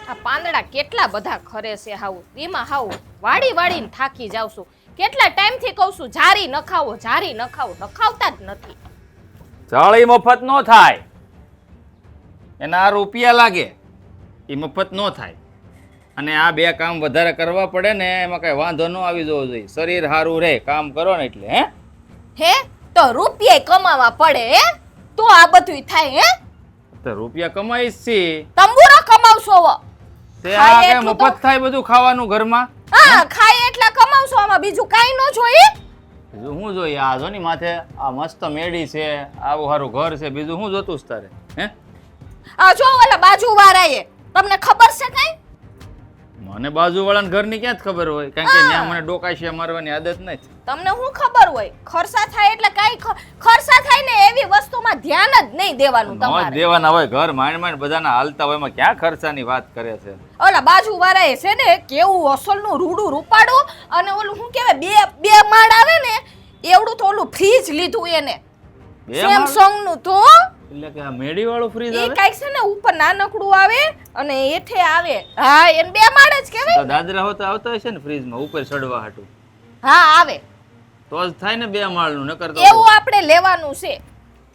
આ પાંદડા કેટલા બધા ખરે છે હાવ એમાં હાવ વાડીને થાકી જાવ છું કેટલા ટાઈમથી કહું છું જારી નખાવો નખાવતા જ નથી જળ મફત નો થાય એના રૂપિયા લાગે એ મફત નો થાય અને આ બે કામ વધારે કરવા પડે ને એમાં કઈ વાંધો ન આવી જવો જોઈએ શરીર સારું રહે કામ કરો ને એટલે હે તો રૂપિયા કમાવા પડે હે તો આ બધું થાય હે તો રૂપિયા કમાઈશ છે તંબુરો કમાવશો તે આ કે મફત થાય બધું ખાવાનું ઘરમાં હા ખાય એટલા કમાવશો આમાં બીજું કાઈ ન જોઈએ બીજું શું જોઈએ આ જો ની માથે આ મસ્ત મેડી છે આવું સારું ઘર છે બીજું શું જોતું છે તારે હે આ જો ઓલા બાજુવાળાએ તમને ખબર છે કઈ મને બાજુવાળાના ઘરની ક્યાં જ ખબર હોય કારણ કે ત્યાં મને ડોકાશિયા મારવાની આદત નથી તમને શું ખબર હોય ખર્ચા થાય એટલે કાઈ ખર્ચા થાય ને એવી વસ્તુમાં ધ્યાન જ નહીં દેવાનું તમારે દેવાના હોય ઘર માંડ બધાના હાલતા હોય એમાં ક્યાં ખર્ચાની વાત કરે છે ઓલા બાજુવાળાએ છે ને કેવું અસલનું રૂડું રૂપાડું અને ઓલું શું કહેવાય બે માળ આવે ને એવડું તો ઓલું ફ્રીજ લીધું એને સેમસંગ નું તો એટલે કે આ મેડી વાળું ફ્રીજ એ આવે કાઈક છે ને ઉપર નાનકડું આવે અને હેઠે આવે હા એને બે માળ જ કહેવાય તો દાદરા હોતા આવતા હશે ને ફ્રીજ માં ઉપર ચડવા હાટું હા આવે તો જ થાય ને બે માળનું નકર તો એવું આપણે લેવાનું છે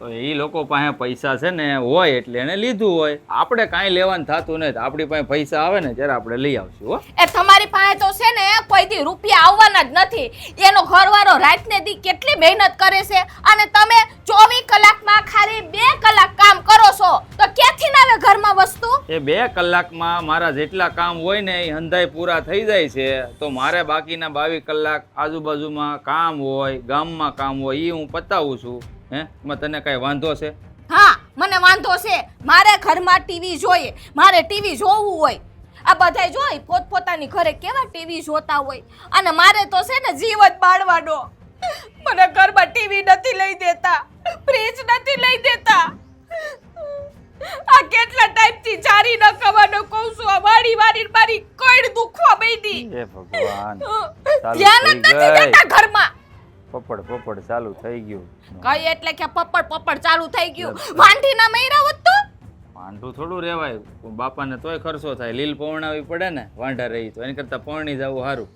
તો એ લોકો પાસે પૈસા છે ને હોય એટલે એને લીધું હોય આપણે કાંઈ લેવાનું થતું નથી આપણી પાસે પૈસા આવે ને ત્યારે આપણે લઈ આવશું હો એ તમારી પાસે તો છે ને કોઈ દી રૂપિયા આવવાના જ નથી એનો ઘરવાળો રાતને દી કેટલી મહેનત કરે છે અને તમે 24 કલાકમાં ખાલી 2 કલાક કામ કરો છો તો ક્યાંથી ના આવે ઘરમાં વસ્તુ એ 2 કલાકમાં મારા જેટલા કામ હોય ને એ હંધાઈ પૂરા થઈ જાય છે તો મારે બાકીના 22 કલાક આજુબાજુમાં કામ હોય ગામમાં કામ હોય એ હું પતાવું છું હે એમાં તને કઈ વાંધો છે હા મને વાંધો છે મારે ઘરમાં ટીવી જોઈએ મારે ટીવી જોવું હોય આ બધાય જોઈ પોતપોતાની ઘરે કેવા ટીવી જોતા હોય અને મારે તો છે ને જીવન બાળવાનો મને ઘરમાં ટીવી નથી લઈ દેતા ફ્રીજ નથી લઈ દેતા આ કેટલા ટાઈમથી જારી ન કવાનો કહું છું આ વાડી મારી કઈડ દુખવા બેઠી એ ભગવાન ધ્યાન જ નથી દેતા ઘરમાં પપડ ચાલુ થઈ ગયું કઈ એટલે કે પપડ ચાલુ થઈ ગયું વાંઢી ના મૈરા હોત તો વાંઢું થોડું રહેવાય બાપાને તોય ખર્ચો થાય લીલ પૌણાવી પડે ને વાંઢા રહી તો એની કરતા પૌણી જવું સારું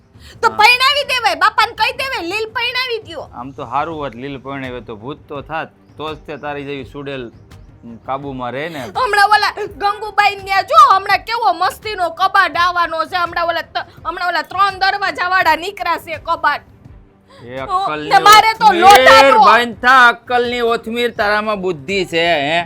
તો પૈણાવી દેવાય બાપાને કહી દેવાય લીલ પૈણાવી દ્યો આમ તો સારું હોત લીલ પૌણાવે તો ભૂત તો થાત તો જ તે તારી જેવી સુડેલ કાબુમાં રહે ને હમણાં ઓલા ગંગુબાઈ ને જો હમણાં કેવો મસ્તીનો કબાટ આવવાનો છે હમણાં ઓલા 3 દરવાજા વાળા નીકળ્યા છે કબાટ તમારે તો લોટાનો બાંધતા અક્કલની ઓથમીર તારામાં બુદ્ધિ છે હે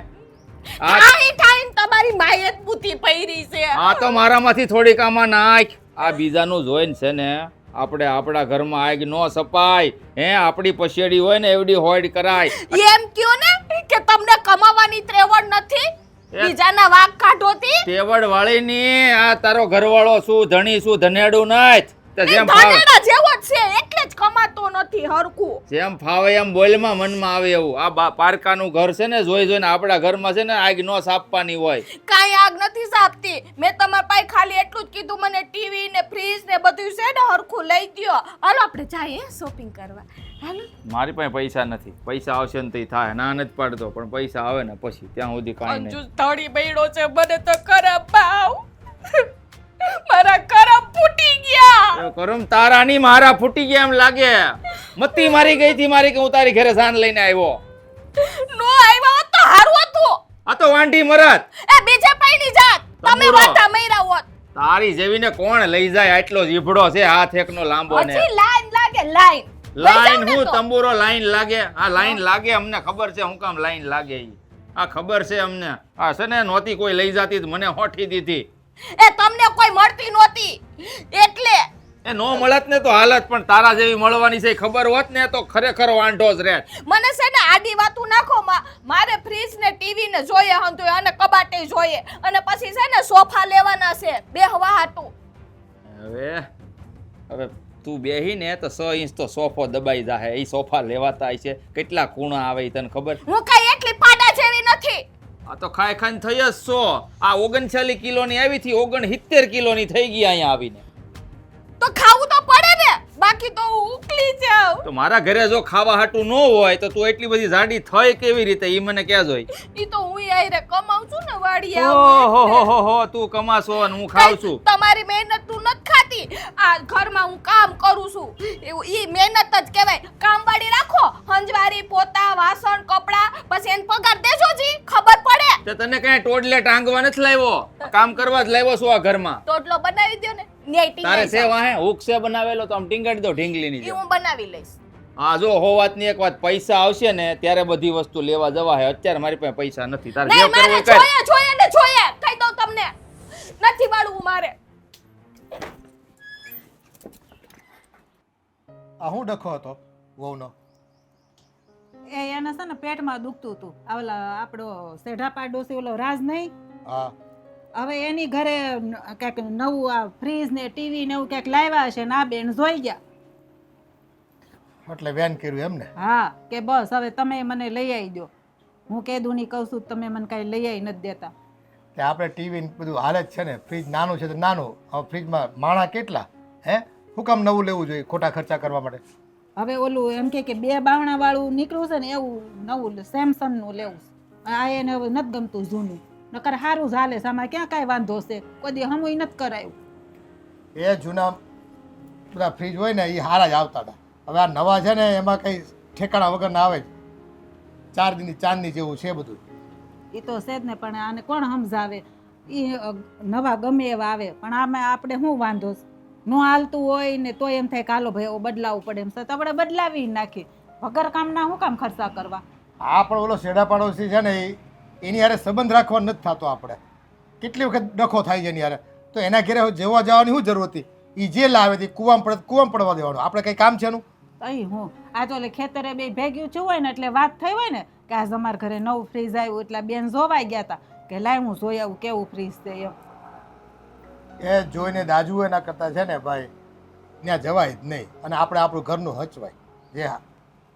ઠાઈ તમારી માયત બુદ્ધિ પૈરી છે આ તો મારામાંથી થોડીક આમાં નાખ આ બીજાનું જોઈને છે ને આપણે આપણા ઘરમાં આગ નો સપાય હે આપણી પછેડી હોય ને એવડી હોડ કરાય એમ કયો ને કે તમને કમાવાની ત્રેવડ નથી બીજાના વાક કાઢોતી તેવડ વાળીની આ તારો ઘરવાળો શું ધણી શું ધનેડું નાથ જેમ ધનેડા જેવો જ છે એટલે જ કમાતો નથી હરકું જેમ ફાવે એમ બોલમાં મનમાં આવે એવું આ પારકાનું ઘર છે ને જોઈને આપણા ઘરમાં છે ને આગ નો સાપવાની હોય કાઈ આગ નથી સાપતી મેં તમારા પાસે ખાલી એટલું જ કીધું મને ટીવી ને ફ્રીજ ને બધું છે ને હરખું લઈ દ્યો હાલો આપણે જઈએ શોપિંગ કરવા હાલો મારી પાસે પૈસા નથી પૈસા આવશે ને તો થાય ના નથી પાડતો પણ પૈસા આવે ને પછી ત્યાં સુધી કાંઈ નહીં ધડી બૈડો છે મને તો ખરાબ ભાવ મારા કરમ ફૂટી ગયા કરમ તારા ની મારા ફૂટી ગયા એમ લાગે મત્તી મારી ગઈ થી મારી કે હું તારી ઘરે સાન લઈને આવ્યો નો આવ્યો તો હારું હતું આ તો વાંઢી મરત એ બીજે પૈણી જાત તમે વાતા મૈરા હોત તારી જેવીને કોણ લઈ જાય આટલો જીભડો છે હાથ એકનો લાંબો ને હજી લાઈન લાગે લાઈન હું તંબુરો લાઈન લાગે આ લાઈન લાગે અમને ખબર છે હું કામ લાઈન લાગે ઈ આ ખબર છે અમને આ છે ને નોતી કોઈ લઈ જાતી મને હોઠી દીધી એ તમને કોઈ મળતી નહોતી એટલે એ નો મળત ને તો હાલત પણ તારા જેવી મળવાની છે ખબર હોત ને તો ખરેખર વાંઢો જ રહે મને છે ને આડી વાતું નાખો મારે ફ્રીજ ને ટીવી ને જોઈએ હંધુય અને કબાટે જોઈએ અને પછી છે ને સોફા લેવાના છે બેહવા હાટું હવે તું બેહી ને તો 100 ઇંચ તો સોફો દબાઈ જાહે ઈ સોફા લેવાતા છે કેટલા ખૂણા આવે ઈ તને ખબર હું કઈ એટલી પાડા જેવી નથી આ તો ખાઈ ખાઈને થઈ જ સો આ 39 કિલોની આવી થી 69 કિલોની થઈ ગઈ અહીંયા આવીને તો ખાવું તો પડે ને બાકી તો હું ઉકલી જાઉં. તો મારા ઘરે જો ખાવા હાટું ન હોય તો તું એટલી બધી જાડી થઈ કેવી રીતે ઈ મને ક્યાં જોઈ? ઈ તો હું આયરે કમાઉં છું ને વાડી ઓહો હો હો હો તું કમાશો અને હું ખાઉં છું. તમારી મહેનત તું નથી ખાતી. આ ઘરમાં હું કામ કરું છું એવું ઈ મહેનત જ કહેવાય. કામવાળી રાખો, હંજવારી, પોતા, વાસણ, કપડા, બસ એને પગાર દેજો જી, ખબર પડે. તો તને કઈ ટોડલે ટાંગવા નથી લાવ્યો, કામ કરવા જ લાવ્યો છું આ ઘરમાં. ટોટલો બનાવી દ્યો ને. ન્યાય તારે ટીંગાઈ છે વાહે હુક છે બનાવેલો તો આમ ટીંગાડી દો ઢીંગલીની ઈ જેમ. હું બનાવી લઈશ. હા જો હો વાતની એક વાત, પૈસા આવશે ને ત્યારે બધી વસ્તુ લેવા જવા હે, અત્યારે મારી પાસે પૈસા નથી. તારે જે નહીં, કરવું મારે એ કર. જોઈએ ને જોઈએ. કહી દઉં તમને, નથી વાળવું મારે. આ હું ડખો હતો વહુનો? એને છે ને પેટમાં દુખતું હતું. ઓલા આપણો સેઢા પાડોશી ઓલો રાજ નહીં, હા હવે એની ઘરે ક્યાંક નવું આ ફ્રીજ ને ટીવી ને એવું ક્યાંક લાવ્યા હશે ને આ બેન જોઈ ગયા. એટલે વેન કર્યું એમ ને? હા કે બસ હવે તમે મને લઈ આવી દો. હું કીધું નહીં કહું છું તમે મને કાંઈ લઈ આવી નથી દેતા. કે આપણે ટીવી બધું હાલે જ છે ને, ફ્રીજ નાનું છે તો નાનું. હવે ફ્રીજમાં માણા કેટલા હે? શું કામ નવું લેવું જોઈએ ખોટા ખર્ચા કરવા માટે? હવે ઓલું એમ કે 2 બાવણા વાળું નીકળ્યું છે ને એવું નવું સેમસંગ નું લેવું છે. આ એને હવે નથી ગમતું જૂનું, નકર સારું જ હાલે છે. આમાં ક્યાં કાંઈ વાંધો છે? કોઈ દી હમુય નથી કરાયું. એ જૂના બધા ફ્રીજ હોય ને એ હારા જ આવતા હતા. હવે આ નવા છે ને એમાં કંઈ ઠેકાણા વગર ના આવે જ. 4 દીની ચાંદની જેવું છે બધું. એ તો છે જ ને, પણ આને કોણ સમજાવે? એ નવા ગમે એવા આવે, પણ આમાં આપણે શું વાંધો છે? ન હાલતું હોય ને તોય એમ થાય કે હાલો ભાઈ બદલાવવું પડે એમ. તો આપણે બદલાવી નાખીએ. વગર કામના શું કામ ખર્ચા કરવા? આ પણ ઓલો શેડા પાડોશી છે ને એની હારે સંબંધ રાખવા નથી થતો આપણે. કેટલી વખત ડખો થાય છે એની હારે. તો એના ઘરે જવા જવાની શું જરૂર હતી? એ જે લાવે તે કૂવામાં પડવા દેવાનું. આપણે કંઈ કામ છે એનું? તઈ હું આ તો એટલે ખેતરે બે ભેગ્યું છું હોય ને એટલે વાત થઈ હોય ને કે આજ અમારા ઘરે નવું ફ્રીજ આવ્યું એટલે બેન જોવાઈ ગયા હતા કે લાય હું જોઈ આવું કેવું ફ્રીજ છે એમ. એ જોઈને દાજુ એના કરતાં છે ને ભાઈ ત્યાં જવાય જ નહીં. અને આપણે આપણું ઘરનું હચવાય, જે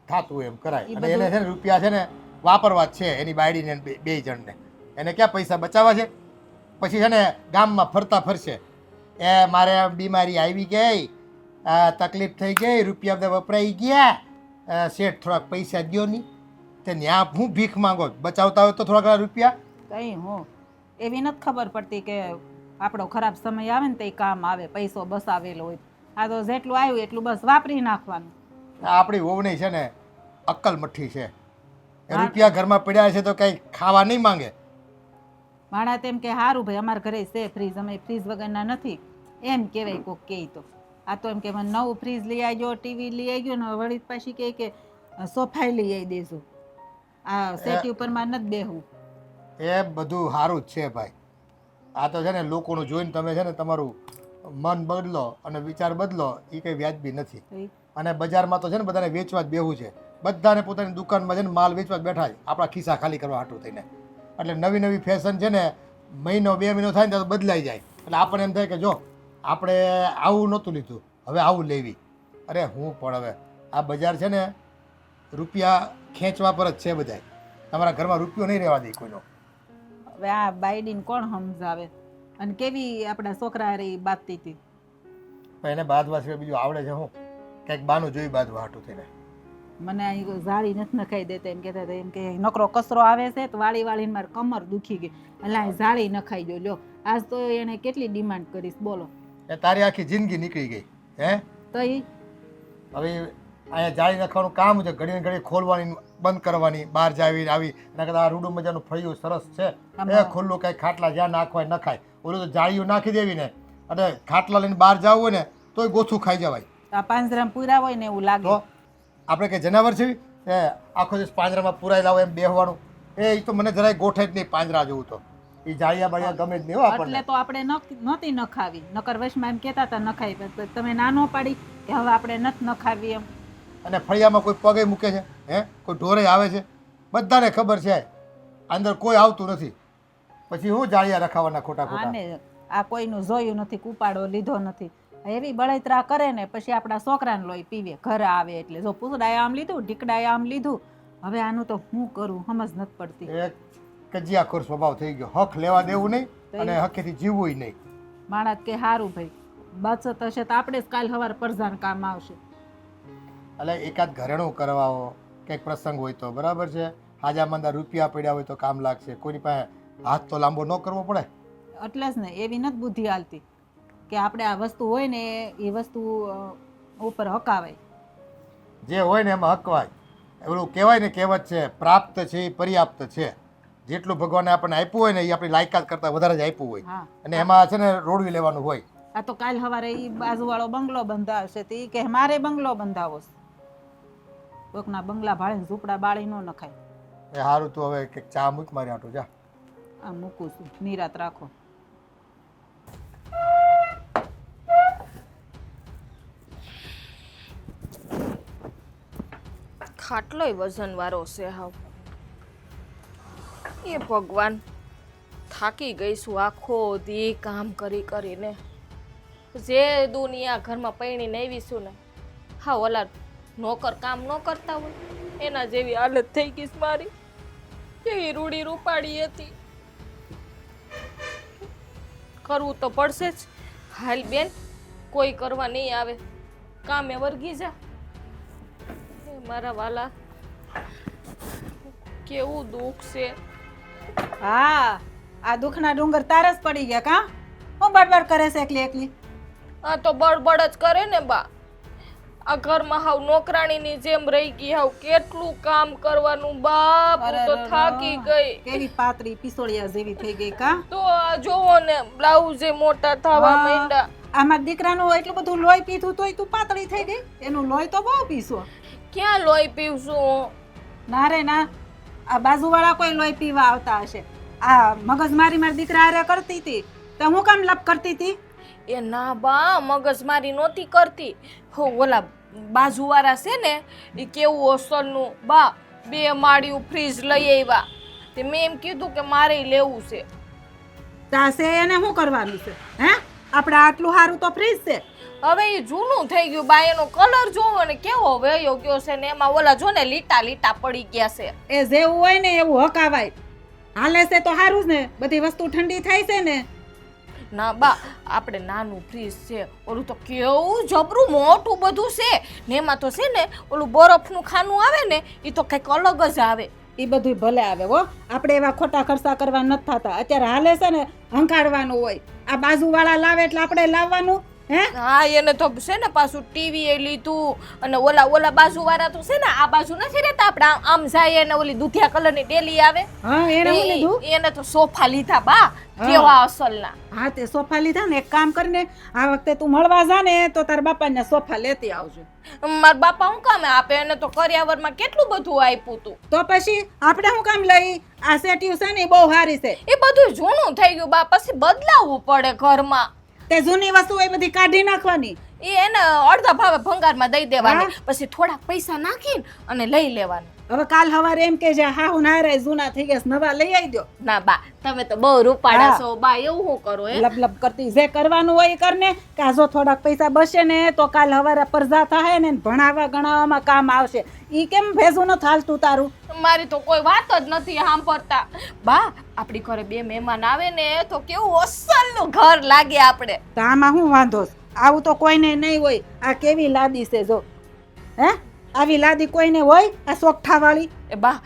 થતું હોય એમ કરાય. અને એને છે ને રૂપિયા છે ને વાપરવા જ છે એની બાયડીને બે જણને. એને ક્યાં પૈસા બચાવવા છે? પછી છે ને ગામમાં ફરતા ફરશે એ મારે બીમારી આવી ગઈ, તકલીફ થઈ ગઈ, રૂપિયા બધા વપરાઈ ગયા, શેઠ થોડાક પૈસા દ્યો નહીં. તે ત્યાં હું ભીખ માંગો? બચાવતા હોય તો થોડા ઘણા રૂપિયા. તઈ હું એવી નથી ખબર પડતી કે આપણો ખરાબ સમય આવે ને તો કામ આવે, પૈસો બસાવેલો હોય. આ તો જેટલું આવ્યું એટલું બસ વાપરી નાખવાનું. આપણી વહુની છે ને અક્કલ મઠ્ઠી છે. રૂપિયા ઘરમાં પડ્યા છે તો કંઈ ખાવા નહીં માંગે. માણા તેમ કે સારું ભાઈ અમારા ઘરે છે ફ્રીજ, અમે ફ્રીજ વગરના નથી એમ કહેવાય કોક કહે તો. આ તો એમ કે મને નવું ફ્રીજ લઈ આવજો, ટીવી લઈ આવજો ને વળી પાછી કહે કે સોફાઈ લઈ આવી દેજો. આ સેટી ઉપરમાં નથી બેહવું. એ બધું સારું જ છે ભાઈ. આ તો છે ને લોકોનું જોઈને તમે છે ને તમારું મન બદલો અને વિચાર બદલો, એ કંઈ વ્યાજબી નથી. અને બજારમાં તો છે ને બધાને વેચવા જ બેહવું છે. બધાને પોતાની દુકાનમાં છે ને માલ વેચવા જ બેઠા છે, આપણા ખિસ્સા ખાલી કરવા હાટું થઈને. એટલે નવી નવી ફેશન છે ને મહિનો 2 મહિનો થાય ને તો બદલાઈ જાય. એટલે આપણને એમ થાય કે જો આપણે આવું નહોતું લીધું હવે આવું લેવી. અરે હું પણ હવે આ બજાર છે ને રૂપિયા ખેંચવા પર જ છે બધાય. તમારા ઘરમાં રૂપિયો નહીં રહેવા દે કોઈનો. હવે આ બાયડીને કોણ સમજાવે? અને કેવી આપણા છોકરા રે બાંધતી હતી. પણ એને બાંધવા સિવાય બીજું આવડે છે હું? કંઈક બાનું જોઈ બાંધવા હાટું થઈને. મને અહીં જાળી નથી નખાઈ દેતા એમ કહેતા હતા. એમ કે નકરો કચરો આવે છે તો વાળી વાળીને મારી કમર દુખી ગઈ એટલે અહીં જાળી નખાઈ જો. લ્યો આજ તો એને કેટલી ડિમાન્ડ કરીશ બોલો. એ તારી આખી જિંદગી નીકળી ગઈ હે? તો એ હવે અહીંયા જાળી નાખવાનું કામ છે, ઘડીને ઘડી ખોલવાની બંધ કરવાની, બહાર જાવી આવી. એના કરતાં આ રૂડું મજાનું ફળિયું સરસ છે એ ખુલ્લું કાંઈ ખાટલા જ્યાં નાખવાય નખાય. ઓલું તો જાળીઓ નાખી દેવી ને અને ખાટલા લઈને બહાર જવું હોય ને તોય ગોથું ખાઈ જવાય. આ પાંજરામાં પૂરા હોય ને એવું લાગે. તો આપણે કંઈ જનાવર છે એ આખો દિવસ પાંજરામાં પુરાઈ લાવો એમ બેહવાનું? એ તો મને જરાય ગોઠે જ નહીં પાંજરા જેવું. તો એ જાળિયા બાળિયા ગમે જ નહીં હો આપણને. એટલે તો આપણે નહોતી નખાવી. નકર વશમાં એમ કહેતા હતા નખાઈ, તમે નાનો પાડી કે હવે આપણે નથી નખાવી એમ. અને ફળિયામાં કોઈ પગે મૂકે છે હે? કોઈ ઢોરે આવે છે? બધાને ખબર છે અંદર કોઈ આવતું નથી. પછી હું જાળિયા રખાવાના ખોટા ખોટા? આને આ કોઈનું જોયું નથી, કુપાડો લીધો નથી. એવી બળતરા કરે ને પછી આપણા છોકરાને લોહી પીવે ઘરે આવે એટલે. જો પૂછડાએ આમ લીધું, ઢીકડાએ આમ લીધું. હવે આનું તો હું કરું સમજ નથી પડતી. એક કજિયાખોર સ્વભાવ થઈ ગયો. હક લેવા દેવું નહીં અને હકેથી જીવવું નહીં. માણસ કે સારું ભાઈ બચત હશે તો આપણે જ કાલ સવારે પરજાન કામ આવશે. એટલે એકાદ ઘરેણું કરવાઓ કંઈક પ્રસંગ હોય તો બરાબર છે. હાજા મંદા રૂપિયા પડ્યા હોય તો કામ લાગશે. કોઈની પાસે હાથ તો લાંબો ન કરવો પડે. એટલે જ ને એવી નથી બુદ્ધિ હાલતી કે આપણે આ વસ્તુ હોય ને એ વસ્તુ ઉપર હકાવાય. જે હોય ને એમાં હકવાય. એવું કહેવાય ને, કહેવત છે, પ્રાપ્ત છે એ પર્યાપ્ત છે. જેટલું ભગવાને આપણને આપ્યું હોય ને એ આપણી લાયકાત કરતાં વધારે જ આપ્યું હોય. હા, અને એમાં છે ને રોડવી લેવાનું હોય. આ તો કાલ સવારે એ બાજુવાળો બંગલો બંધાવશે તો એ કે મારે બંગલો બંધાવો છે. કોકના બંગલા ભાળીને ઝૂંપડા બાળી ન નખાય. એ સારું, તું હવે કંઈક ચા મૂક મારી આટો જા. આ મૂકું છું, નિરાત રાખો. ખાટલોય વજન વાળો છે હાવ. એ ભગવાન, થાકી ગઈ છું આખો દી કામ કરી કરીને. જે દુનિયા ઘરમાં પૈણીને આવી છું ને, હા ઓલા નોકર કામ ન કરતા હોય એના જેવી હાલત થઈ ગઈ છે મારી. કેવી રૂડી રૂપાડી હતી. કરવું તો પડશે જ. હાલ બેન, કોઈ કરવા નહીં આવે, કામે વર્ગી જા. મારા વાલા, કેવું દુઃખ છે. હા, આ દુઃખના ડુંગર તારસ પડી ગયા કા? હું બડબડ કરે છે એકલી એકલી? આ તો બળબડ જ કરે ને બા. આ ઘરમાં હાવ નોકરાણીની જેમ રહી ગઈ. હાવ કેટલું કામ કરવાનું બાપ, હું તો થાકી ગઈ. કેવી પાતળી પિસોળિયા જેવી થઈ ગઈ કા? તો આ જોવો ને, બ્લાઉઝે મોટા થવા માંડ્યા. આમાં દીકરાનું એટલું બધું લોહી પીધું તોય તું પાતળી થઈ ગઈ? એનું લોહી તો બહુ પીસો. ક્યાં લોહી પીવશું? ના રે ના, આ બાજુવાળા કોઈ લોહી પીવા આવતા હશે. આ મગજમારી મારા દીકરા હારે કરતી હતી તો હું કામ લપ કરતી હતી? એ ના બા, મગજમારી નહોતી કરતી. હો ઓલા બાજુવાળા છે ને, એ કેવું અસલનું બા, 2 માળિયું ફ્રીજ લઈ આવ્યા. તે મેં એમ કીધું કે મારે લેવું છે. તાસે એને શું કરવાનું છે? હે, આપણે આટલું સારું તો ફ્રીજ છે. હવે એ જૂનું થઈ ગયું બા. એનો કલર જોવો ને કેવો વયો ગયો છે ને, એમાં ઓલા જો ને લીટા લીટા પડી ગયા છે. એ જેવું હોય ને એવું હકાવાય. હાલે છે તો સારું જ ને, બધી વસ્તુ ઠંડી થાય છે ને. ના બા, આપણે નાનું ફ્રીજ છે, ઓલું તો કેવું જબરું મોટું બધું છે ને. એમાં તો છે ને ઓલું બરફનું ખાનું આવે ને, એ તો કંઈક અલગ જ આવે. એ બધું ભલે આવે હો, આપણે એવા ખોટા ખર્ચા કરવા નથી થતા. અત્યારે હાલે છે ને હંકાડવાનું હોય. આ બાજુવાળા લાવે એટલે આપણે લાવવાનું. હે, હા, એને તો છે ને પાછું ટીવી એ લીધું. અને ઓલા બાજુવાળા તો છે ને આ બાજુ નથી રહેતા, આપણે આમ જાય એને ઓલી દૂધિયા કલરની ડેલી આવે. હા, એને હું લીધું? એને તો સોફા લીધા બા, કેવા અસલના. હા, તે સોફા લીધા ને. એક કામ કરીને આ વખતે તું મળવા જા ને તો તાર બાપાને સોફા લેતી આવજો. મારા બાપા હું કામે આપે? એને તો કરિયાવરમાં કેટલું બધું આપ્યું તું. તો પછી આપણે શું કામ લઈ? આ સેટિયું છે ને બહુ સારી છે. એ બધું જૂનું થઈ ગયું બા, પછી બદલાવવું પડે ઘરમાં. તે જૂની વસ્તુ એ બધી કાઢી નાખવાની. એ એને અડધા ભાવે ભંગારમાં દઈ દેવાની, પછી થોડાક પૈસા નાખીને અને લઈ લેવાનું. હવે કાલ સવારે એમ કે જે હા હું નારાય જૂના થઈ ગયા નવા લઈ આવી દો. ના બા, તમે તો બહુ રૂપાળા છો બા. એવું હું કરો હે? લપ લપ કરતી જે કરવાનું હોય એ કરને. કે જો થોડાક પૈસા બચશે ને તો કાલ સવારે પરજા થાય ને ભણાવવા ગણાવવામાં કામ આવશે. ઈ કેમ ભેજું ન થાલતું તારું? મારી તો કોઈ વાત જ નથી સાંભળતા બા. આપણી ઘરે 2 મહેમાન આવે ને તો કેવું અસલનું ઘર લાગે આપણે. તો આમાં શું વાંધો? આવું તો કોઈને નહીં હોય. આ કેવી લાદી છે જો. હે, આવી લાદી કોઈને હોય આ સોગઠાવાળી? એ બા,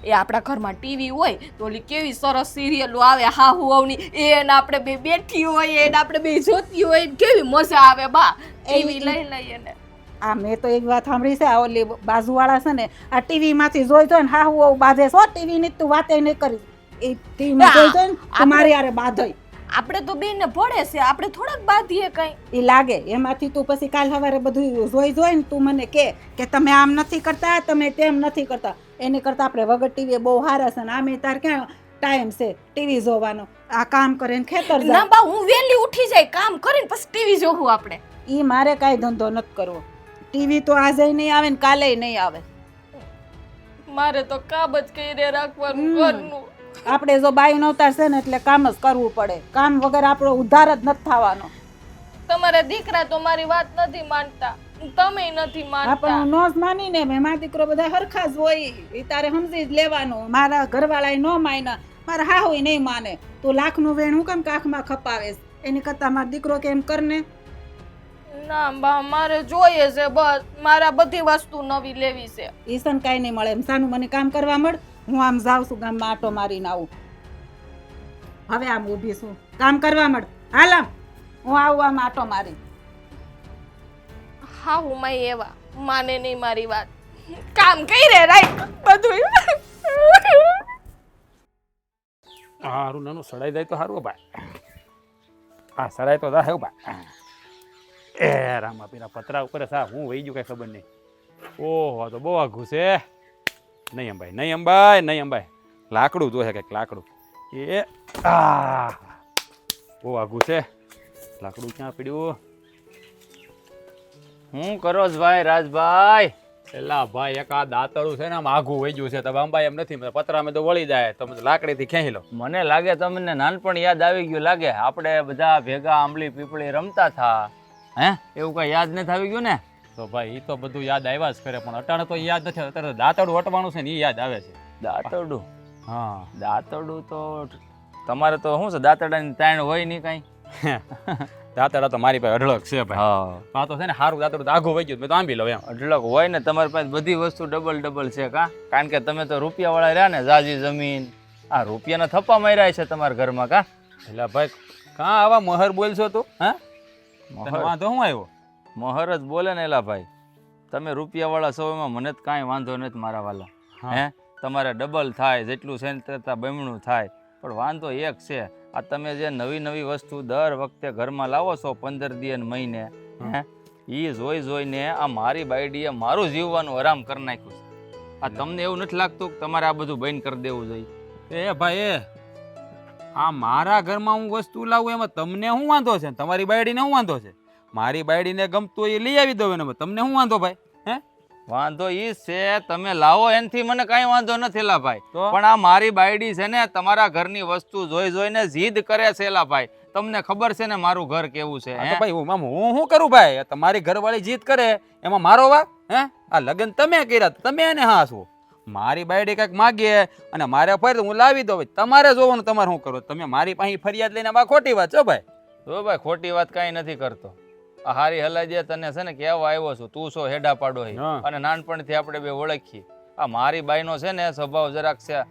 એ આપણા ઘરમાં ટીવી હોય તો ઓલી કેવી સરસ સિરિયલો આવે હાહુ વહુની, એને આપણે બે બેઠી હોય, એને આપણે બે જોતી હોય, કેવી મજા આવે બા. ટીવી લઈ લઈએ ને. આ મેં તો એક વાત સાંભળી છે, આ ઓલી બાજુવાળા છે ને આ ટીવી માંથી જોઈ જોઈ ને હાહુ વહુ બાંધે છો. ટીવી ની તું વાતે નહીં કરી. એ ટીવી માં જોઈ જોઈ ને તમારી યાર બાંધોય. આપણે તો બેને ભળે છે, આપણે થોડાક બાંધીએ કઈ. એ લાગે એમાંથી તું પછી કાલ સવારે બધું જોઈ જોઈ ને તું મને કે તમે આમ નથી કરતા, તમે તેમ નથી કરતા. એની કરતા આપણે વગર ટીવી બહુ સારા છે ને આમે તાર ક્યાં ટાઈમ છે ટીવી જોવાનો? આ કામ કરે ને ખેતર જાય. ના બા, હું વહેલી ઉઠી જાય કામ કરીને પછી ટીવી જોવું આપણે. ઈ મારે કાંઈ ધંધો નથી કરવો. ટીવી તો આજે નહીં આવે ને કાલે નહીં આવે. મારે તો કામ જ કરી રાખવાનું ઘરનું. આપણે જો બાઈ નવતાર છે ને એટલે કામ જ કરવું પડે. કામ વગર આપણો ઉદ્ધાર જ નથી થવાનો. તમારા દીકરા તો મારી વાત નથી માનતા, તમે નથી માનતા. આપણને નો જ માનીને મહેમાન દીકરો બધા હરખા જ હોય. એ તારે સમજી જ લેવાનું. મારા ઘરવાળા નો માન્યા, મારા હાહુ નહીં માને. તું લાખનું વેણ હું કેમ કાખમાં ખપાવેશ? એની કરતા મારો દીકરો કેમ કરને. ના બા મારે જોઈએ છે બસ મારા બધી વસ્તુ નવી લેવી છે. ઈસન કાંઈ નહીં મળે એમ સાનું મને કામ કરવા મળ. હું આમ જાઉં છું ગામમાં આટો મારીને આવું. હવે આમ ઊભી છું, કામ કરવા મળ. હાલ આમ હું આવું આમ આટો મારી. હા હું માય એવા માને નહીં મારી વાત. કામ કઈ રે રાઈટ બધું. હારું નાનું સડાઈ જાય તો સારું ભાઈ. હા સડાઈ તો જાય ભાઈ. એ રામા પીરા પતરા ઉપર સા હું વહી ગયું કઈ ખબર નહીં. ઓહો તો બહુ આઘું છે. નહીં અંબાઈ નહીં અંબાઈ નહીં અંબાઈ. લાકડું જોશે કંઈક લાકડું. એ આ બહુ આઘું છે. લાકડું ક્યાં પડ્યું? હું કરો છો ભાઈ રાજભાઈ? એલા ભાઈ એક આ દાંતળું છે ને આમ આઘું વહી ગયું છે. તમે અંબાઈ એમ નથી પતરામાં તો વળી જાય તમે લાકડીથી ખેંચી લો. મને લાગે તમને નાનપણ યાદ આવી ગયું લાગે. આપણે બધા ભેગા આંબલી પીપળી રમતા થા. હે એવું કઈ યાદ નથી આવી ગયું ને? તો ભાઈ એ તો બધું યાદ આવ્યા જ કરે પણ અટાણે તો યાદ નથી. અત્યારે દાંતળું વટવાનું છે ને એ યાદ આવે છે. દાંતરડું? હા દાંતરડું તો તમારે તો શું છે દાંતરડાની તાણ હોય નહીં કાંઈ? દાંતડા તો મારી પાસે અઢળક છે ભાઈ. હા આ તો છે ને સારું દાંતડું તો આઘું વહી ગયું મેં તો આંબી લો એમ. અઢળક હોય ને તમારી પાસે બધી વસ્તુ ડબલ ડબલ છે કા? કારણ કે તમે તો રૂપિયાવાળા રહ્યા ને જાજી જમીન. આ રૂપિયાના થપ્પા માર્યા છે તમારા ઘરમાં કા? એટલે ભાઈ કાં આવા મહર બોલશો તું? હા તને મહર વાંધો શું આવ્યો? મહર જ બોલે ને એલા ભાઈ. તમે રૂપિયાવાળા છો એમાં મને જ કાંઈ વાંધો નથી મારા વાલા. હે તમારે ડબલ થાય જેટલું છે ને કરતાં બમણું થાય. પણ વાંધો એક છે આ તમે જે નવી નવી વસ્તુ દર વખતે ઘરમાં લાવો છો 15 દી અને મહિને હે એ જોઈને આ મારી બાયડીએ મારું જીવવાનું આરામ કરી નાખ્યું છે. આ તમને એવું નથી લાગતું કે તમારે આ બધું બંધ કરી દેવું જોઈએ? એ ભાઈ એ આ મારા ઘરમાં હું વસ્તુ લાવું એમાં તમને શું વાંધો છે? તમારી બાયડીને શું વાંધો છે? મારી બાયડીને ગમતું હોય એ લઈ આવી દો એને. તમને શું વાંધો ભાઈ? હે વાંધો ઈ છે તમે લાવો એનાથી મને કાંઈ વાંધો નથી લા ભાઈ. તો? પણ આ મારી બાયડી છે ને તમારા ઘરની વસ્તુ જોઈને જીદ કરે છે લા ભાઈ. તમને ખબર છે ને મારું ઘર કેવું છે? આ તો ભાઈ હું શું કરું ભાઈ? તમારી ઘરવાળી જીદ કરે એમાં મારો વાક? હે આ લગ્ન તમે કર્યા તમે એને હા છો. મારી બાયડી કંઈક માગીએ અને મારે ફરી હું લાવી દઉં. તમારે જોવાનું તમારે શું કરો. તમે મારી પાસે ફરિયાદ લઈને આ ખોટી વાત છો ભાઈ. જો ભાઈ ખોટી વાત કાંઈ નથી કરતો. આ હારી હલાજે તને છે ને કેવા આવ્યો છું તું છો હેડા પાડો હે અને નાનપણથી આપણે બે ઓળખીએ. આ મારી બાઈનો છે ને સ્વભાવ જરાક છે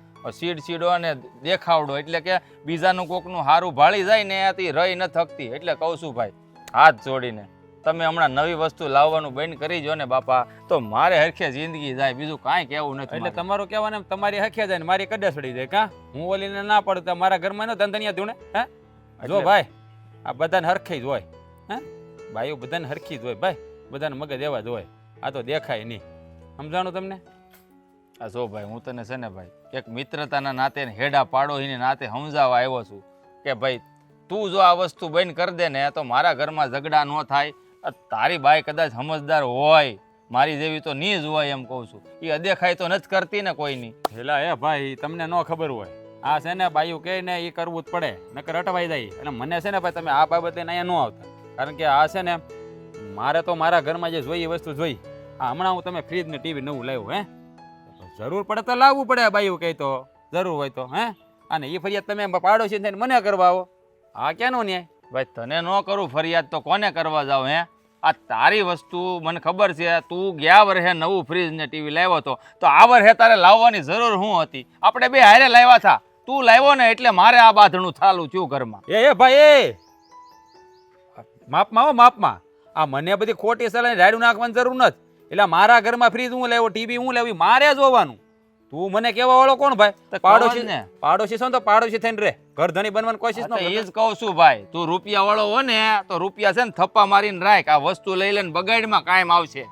સીડો અને દેખાવડો. એટલે કે બીજાનું કોકનું હારું ભાળી જાય ને એથી રહી ન થકતી. એટલે કહું છું ભાઈ હાથ જોડીને તમે હમણાં નવી વસ્તુ લાવવાનું બંધ કરી જો ને બાપા તો મારે હરખે જિંદગી જાય. બીજું કાંઈ કહેવું નથી. એટલે તમારું કહેવાનું તમારી હખ્યા જાય ને મારી કડે સડી જાય કા? હું ઓલીને ના પડું તો મારા ઘરમાં નો ધંધનિયા ધૂણે. હે જો ભાઈ આ બધાને હરખી જ હોય. હે ભાઈઓ બધાને હરખી જ હોય ભાઈ. બધાને મગજ એવા જ હોય. આ તો દેખાય નહીં. સમજાણું તમને? આ જો ભાઈ હું તને છે ને ભાઈ એક મિત્રતાના નાતે ને હેડા પાડોશીને નાતે સમજાવવા આવ્યો છું કે ભાઈ તું જો આ વસ્તુ બંધ કરી દે ને તો મારા ઘરમાં ઝઘડા ન થાય. તારી બાઈ કદાચ સમજદાર હોય મારી જેવી તો નહીં જ હોય એમ કહું છું. એ અદેખાઈ તો નથી કરતી ને કોઈની. હેલા એ ભાઈ તમને ન ખબર હોય આ છે ને બાયું કહે ને એ કરવું જ પડે નકર અટવાઈ જાય. અને મને છે ને ભાઈ તમે આ બાબતે અહીંયા ન આવતા. કારણ કે આ છે ને મારે તો મારા ઘરમાં જે જોઈએ વસ્તુ જોઈ. હા હમણાં હું તમે ફ્રીજ ને ટીવી નવું લાવ્યું. હે જરૂર પડે તો લાવવું પડે બાયું કહે તો જરૂર હોય તો. હે અને એ ફરિયાદ તમે પાડોશી થઈને મને કરવા આવો. આ ક્યાંનો ન્યાય ભાઈ? તને ન કરું ફરિયાદ તો કોને કરવા જાવ? હે આ તારી વસ્તુ મને ખબર છે. તું ગયા વર્ષે નવું ફ્રીજ ને ટીવી લાવ્યો હતો તો આ વર્ષે તારે લાવવાની જરૂર શું હતી? આપણે બે હારે લાવ્યા હતા. તું લાવ્યો ને એટલે મારે આ બાંધણું ચાલુ થયું ઘરમાં. એ ભાઈ એ માપમાં હો માપમાં. આ મને બધી ખોટી સલાહ રાડું નાખવાની જરૂર નથી. એટલે મારા ઘરમાં ફ્રીજ હું લેવો ટીવી હું લેવી મારે જોવાનું. તું મને કેવા વાળો કોણ ભાઈ? પાડોશી ને પાડોશી છો તો પાડોશી થઈને રે. ઘર ધણી બનવાની કોશિશ ન કર. એ જ કહું છું ભાઈ તું રૂપિયા વાળો હો ને તો રૂપિયા છે ને થપ્પા મારીને રાખ. આ વસ્તુ લઈ લઈને બગાડમાં કાયમ આવશે.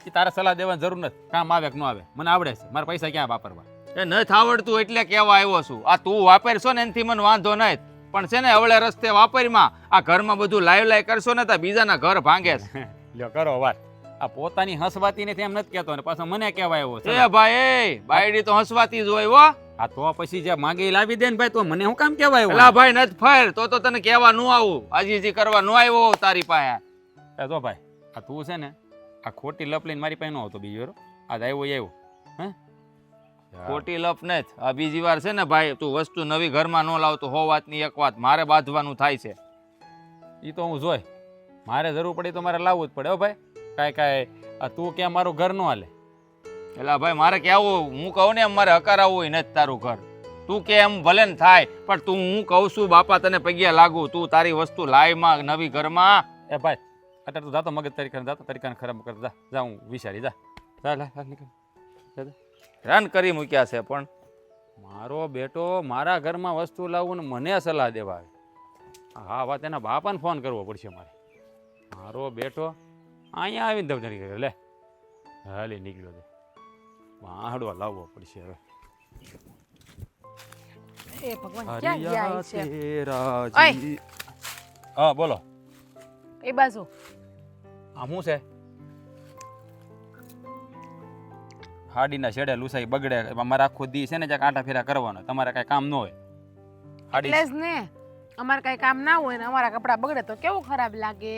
એ તારે સલાહ દેવાની જરૂર નથી. કામ આવે કે ન આવે મને આવડે છે. મારા પૈસા ક્યાં વાપરવા? એ નથી આવડતું એટલે કેવા આવ્યો છું. આ તું વાપરશો ને એનાથી મને વાંધો નહીં પણ છે ને અવળે રસ્તે વાપરમાં આ ઘરમાં બધું લાઈ કરશો ને તો બીજાના ઘર ભાંગે છે. લ્યો કરો વાત. આ પોતાની હસવાતી નથી એમ નથી કહેતો ને પાછો મને કહેવાય એવો છે. એ ભાઈ બાયડી તો હસવાતી જ હોય હો. આ તો પછી જે માગે લાવી દે ને ભાઈ તો મને શું કામ કહેવાય? એલા ભાઈ નથી ફેર તો તને કહેવા ન આવું. આજીજી કરવા ન આવ્યો તારી પાસે. એ તો ભાઈ આ તું છે ને આ ખોટી લપ લઈને મારી પાસે ન આવતો બીજો આ આવ્યો હે ખોટી લપ નથી. આ બીજી વાર છે ને ભાઈ તું વસ્તુ નવી ઘરમાં ન લાવતો હો વાતની એક વાત મારે બાંધવાનું થાય છે. એ તો હું જોઈ મારે જરૂર પડી તો મારે લાવવું જ પડે હો ભાઈ. કાંઈ તું ક્યાં મારું ઘર ન હાલે. એટલે ભાઈ મારે કેવું, હું કહું ને એમ મારે હકારાવું હોય નથી તારું ઘર. તું કે એમ ભલે ને થાય, પણ તું હું કહું છું બાપા તને પગ્યા લાગુ, તું તારી વસ્તુ લાવમાં નવી ઘરમાં. એ ભાઈ અત્યારે તું જાતો મગજ તરીકાને ખરાબ કર. જા હું વિચારી જા નીકળ. હેરાન કરી મૂક્યા છે. પણ મારો બેટો મારા ઘરમાં વસ્તુ લાવવું ને મને સલાહ દેવા આવે. હા વાત એના બાપાને ફોન કરવો પડશે મારે. મારો બેટો અહીંયા આવીને દવજણી કરે લે હાલી નીકળ્યો છે. વાહડો લાવવો પડશે હવે. એ ભગવાન ક્યાં ગયા છે? તેરાજી. હા બોલો. એ બાજુ આ શું છે? હાડીના છેડે લુસાઈ બગડે. અમારે આખો દી છે ને જ્યાં કાંટા ફેરા કરવાનો, તમારે કાંઈ કામ ન હોય. હાડી એટલે જ ને અમારે કઈ કામ ના હોય ને અમારા કપડા બગડે તો કેવું ખરાબ લાગે.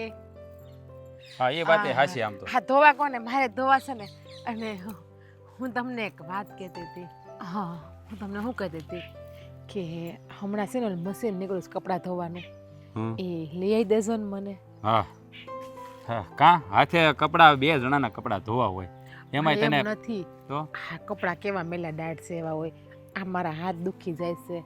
હા એ વાત હાચી. આમ તો હા ધોવા કોને? મારે ધોવા છે ને. અને હું તમને એક વાત કહેતી હતી. હા હું તમને શું કહેતી હતી કે હમણાં છે ને મશીન નીકળ્યું છે કપડાં ધોવાનું, એ લઈ આવી દેજો ને મને. હા હા કાં હાથે કપડાં 2 જણાના કપડાં ધોવા હોય એમાંય એમ તને નથી તો આ કપડાં કેવા મેલા દાઢ છે એવા હોય. આ મારા હાથ દુખી જાય છે.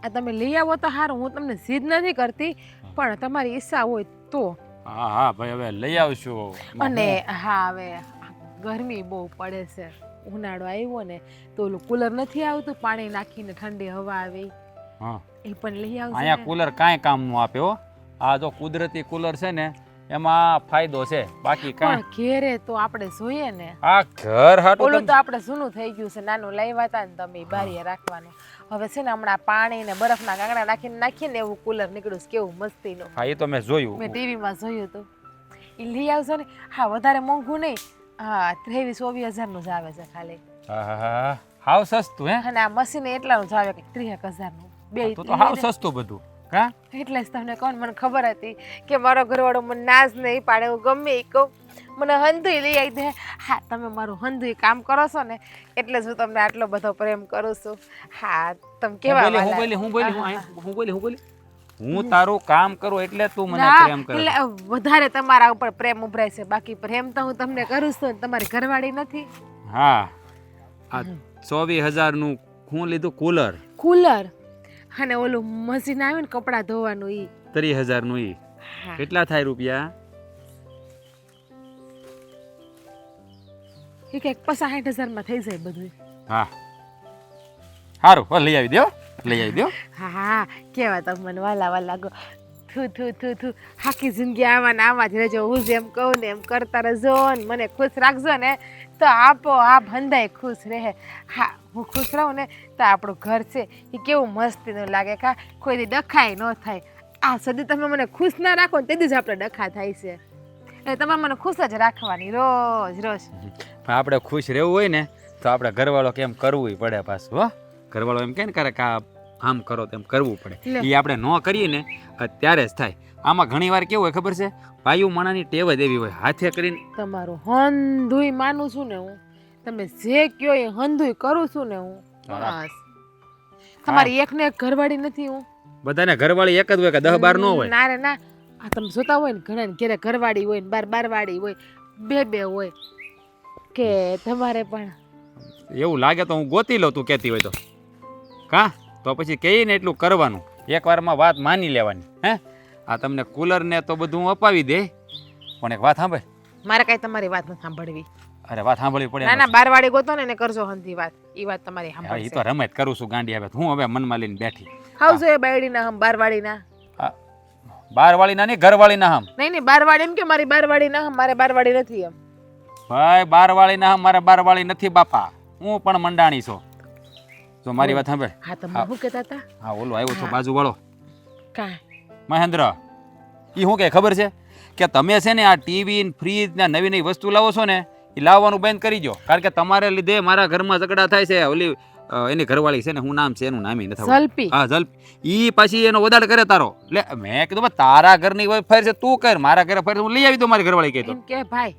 આ તમે લઈ આવો તો સારું. હું તમને જીદ નથી કરતી, પણ તમારી ઈચ્છા હોય તો. હા હા ભાઈ હવે લઈ આવશું. અને હા હવે ગરમી બહુ પડે છે. ઉનાળો આવ્યો ને તો ઓલું કુલર નથી આવતું પાણી નાખીને ઠંડી હવા આવે, હા એ પણ લઈ આવજો. અહીંયા કુલર કાંઈ કામ નું આપે હો. આ જો કુદરતી કુલર છે ને એમાં ફાયદો છે, બાકી કાંઈ. પણ ઘેરે તો આપણે જોઈએ ને. આ ઘર હાટું ઓલું તો આપણે જૂનું થઈ ગયું છે, નાનું લાવ્યા હતા ને તમે બારીએ રાખવાનું. હવે છે ને હમણાં પાણી ને બરફના કાંકરા નાખીને એવું કુલર નીકળ્યું છે, કેવું મસ્તીનું. હા એ તો મેં જોયું. મેં ટીવીમાં જોયું હતું. એ લઈ આવજો ને. હા વધારે મોંઘું નહીં. હા 23-24 હજારનું જ આવે છે ખાલી. હા હા હાવ સસ્તું હે. અને આ મશીન એટલાનું જ આવે કે 30,000નું. બે તો હાવ સસ્તું બધું. કા એટલે જ તમને કોણ મને ખબર હતી કે મારો ઘરવાળો મને નાશ નહીં પાડે. હું ગમે એ કહું મને હંધુય લઈ આવી દે. હા તમે મારું હંધુય કામ કરો છો ને એટલે જ હું તમને આટલો બધો પ્રેમ કરું છું. હા તમે કેવા હું તારું કામ કરું એટલે તું મને પ્રેમ કરે. એટલે વધારે તમારા ઉપર પ્રેમ ઉભરાય છે. બાકી પ્રેમ તો હું તમને કરું છું. તમારી ઘરવાળી નથી. હા આ 24,000 નું હું લીધું કુલર. કુલર અને ઓલું મશીન આવે ને કપડાં ધોવાનું ઈ 30,000 નું ઈ કેટલા થાય રૂપિયા? એ કંઈક 65,000 માં થઈ જાય બધું. હા સારું લઈ આવી દો. લઈ આવી દો. હા કેવા તમે મને વાલા વાલા ગો. થુ થુ થુ થુ આખી જિંદગી આવા ને આવા જ રહેજો. હું જેમ કહું ને એમ કરતા રહેજો ને મને ખુશ રાખજો ને તો આપો આપ હંધાય ખુશ રહે. હા હું ખુશ રહું ને તો આપણું ઘર છે એ કેવું મસ્તીનું લાગે. કા કોઈ દી ડખાય ન થાય. આ સદી તમે મને ખુશ ના રાખો ને તેથી જ આપણે ડખા થાય છે. એટલે તમારે મને ખુશ જ રાખવાની રોજ રોજ. પણ આપણે ખુશ રહેવું હોય ને તો આપણે ઘરવાળો કેમ કરવું પડે પાછું. હો ઘરવાળો એમ કે ને કરે કે આમ કરો તેમ કરવું પડે. એ આપણે ન કરીએ ને ત્યારે જ થાય. આમાં ઘણી વાર કેવું હોય ખબર છે, ભાઈઓ માણાની ટેવ જ એવી હોય હાથે કરીને. તમારું હંધુય માનું છું ને હું. તમે જે કયો એ હંધુય કરું છું ને હું. બસ તમારી એક ને એક ઘરવાળી નથી હું. બધાને ઘરવાળી એક જ હોય કે 10-12 ન હોય? ના રે ના. આ તમે જોતા હોય ને ઘણા ને ઘરે ઘરવાળી હોય ને બારવાળી હોય, બે હોય કે તમારે પણ એવું લાગે તો હું ગોતી લઉં તું કહેતી હોય તો. કા તો પછી કહીએ ને એટલું કરવાનું. એકવારમાં વાત માની લેવાની. હે આ તમને કુલર ને તો બધું અપાવી દે, પણ એક વાત સાંભળ. મારે કઈ તમારી વાત નથી સાંભળવી. અરે વાત સાંભળવી પડે. ના ના બારવાળી ગોતો ને એને કરજો હંધી વાત. એ વાત તમારી એ સાંભળશે. તો રમત કરું છું ગાંડી આવે. હું હવે મનમાં લઈને બેઠી. હાવજો એ બાયડીના હમ બારવાળીના. બારવાળીના નહીં ઘરવાળીના હમ. નહીં નહીં બારવાળી એમ કે મારી બારવાળી ના હમ. મારે બારવાળી નથી એમ. ભાઈ બારવાળીના હમ મારે બારવાળી નથી બાપા. હું પણ મંડાણી છું. જો મારી વાત સાંભળ. હા તમે શું કહેતા હતા? હા ઓલો આવ્યો છો બાજુવાળો કાં મહેન્દ્ર. એ શું કહે ખબર છે કે તમે છે ને આ ટીવી ફ્રીજ ને નવી નવી વસ્તુ લાવો છો ને એ લાવવાનું બંધ કરી દો. કારણ કે તમારે લીધે મારા ઘરમાં ઝઘડા થાય છે. ઓલી એની ઘરવાળી છે ને હું નામ છે એનું નામ નથી. ઝલપી. હા ઝલપી. ઈ પાછી એનો વધારે કરે તારો. એટલે મેં કીધું તારા ઘરની ફેર છે તું કર, મારા ઘરે ફેર હું લઈ આવી દઉં મારી ઘરવાળી કહેતો. એમ કે ભાઈ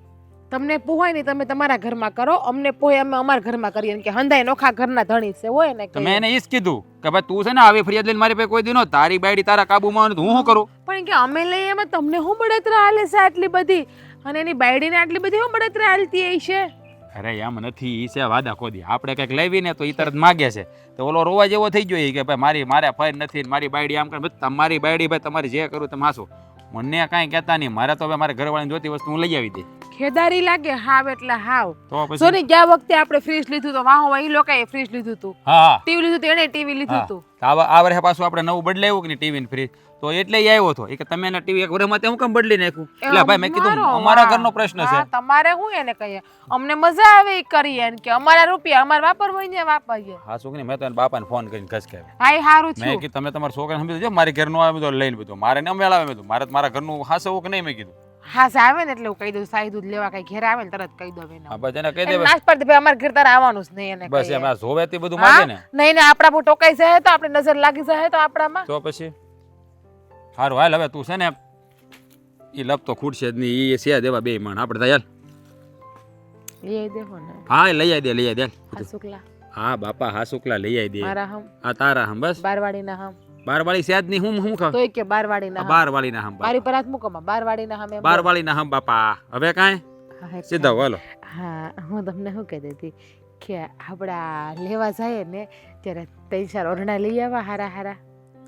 તમને પોહાય નહીં તમે તમારા ઘરમાં કરો, અમને પોહે અમે અમારા ઘરમાં કરીએ કે હંધાય નોખા ઘરના ધણી છે હોય ને તો મેં એને ઈ જ કીધું કે ભાઈ તું છે ને આવી ફરિયાદ લઈને મારી પાસે કોઈ દી નો તારી બાયડી તારા કાબુમાં હોય ને તો હું શું કરું? પણ કે અમે લઈએ એમાં તમને શું બળતરા હાલે છે આટલી બધી, અને એની બાયડીને આટલી બધી શું બળતરા હાલતી હઈ છે? અરે એમ નથી, ઈ છે વાદા ખોદી. આપણે કંઈક લાવી ને તો ઈ તરત માગે છે, તો ઓલો રોવા જેવો થઈ ગયો ઈ કે ભાઈ મારે ફાઈન નથી, મારી બાયડી આમ કરે. તમારી બાયડી ભાઈ તમારે જે કરવું તમે હાસો, મને કાંઈ કહેતા નહીં. મારે તો હવે મારે ઘરવાળાની જોતી વસ્તુ હું લઈ આવી દઈ. ખેદારી લાગે હાવ એટલે હાવ. તો પછી સોની ગયા વખતે આપણે ફ્રીજ લીધું તો વાહો એ લોકોએ ફ્રીજ લીધું હતું, હા ટીવી લીધું હતું, એને ટીવી લીધું હતું. આ વર્ષે પાછું આપણે નવું બદલાવ્યું કે નહીં ટીવી ને ફ્રીજ, તો એટલે ઈ આવ્યો હતો. એ કે તમે એના ટીવી એક વર્ષમાં તે હું કેમ બદલી નાખ્યું? એટલે ભાઈ મેં કીધું અમારા ઘરનો પ્રશ્ન છે. હા, તમારે હું એને કહીએ, અમને મજા આવે એ કરીએ ને કે અમારા રૂપિયા અમારે વાપરવા હોય ને વાપરીએ. હા શું કે મેં તો એના બાપાને ફોન કરીને ખસકાવ્યો. હા એ સારું મેં થયું. કીધું તમે તમારા છોકરાને સમજી દેજો, મારી ઘરનું આવે બધું લઈને બધું મારે ન મેળાવે. મેં મારે મારા ઘરનું હાસવું કે નહીં મેં કીધું. હા આવે ને એટલે હું કહી દઉં, સાહી દૂધ લેવા કઈ ઘેર આવે ને તરત કહી દઉં એને. હા બસ એને કહી દે નાશ પર ભાઈ અમારે ઘેર તારે આવવાનું જ નહીં એને બસ કહીએ. એમ આ જોવે તે બધું માગે ને. નહીં ને આપણા બહુ ટોકાઈ જાય તો આપણે નજર લાગી જાય તો આપણામાં. તો પછી સારું હાલ હવે તું છે ને એ લપ તો ખૂટશે જ નહીં. એ છે દેવા બે માણ આપણે તો યાર લઈ આવી દેવો ને. હા લઈ આવી દે લઈ આવી દે. આ શુક્લા હા બાપા હા શુક્લા લઈ આવી દે. મારા હમ આ તારા હમ બસ બારવાડીના હમ. બારવાળી છે જ નહીં. હું ખાવ તોય કે બારવાડીના હમ. બારવાળીના હમ મારી પર હાથ મૂકો માં બારવાડીના હમ એમ. બારવાળીના હમ બાપા. હવે કાંઈ હા, સીધા બોલો. હા હું તમને શું કહેતી હતી કે આપણા લેવા જાય ને ત્યારે 3-4 ઓરણા લઈ આવવા હારા હારા.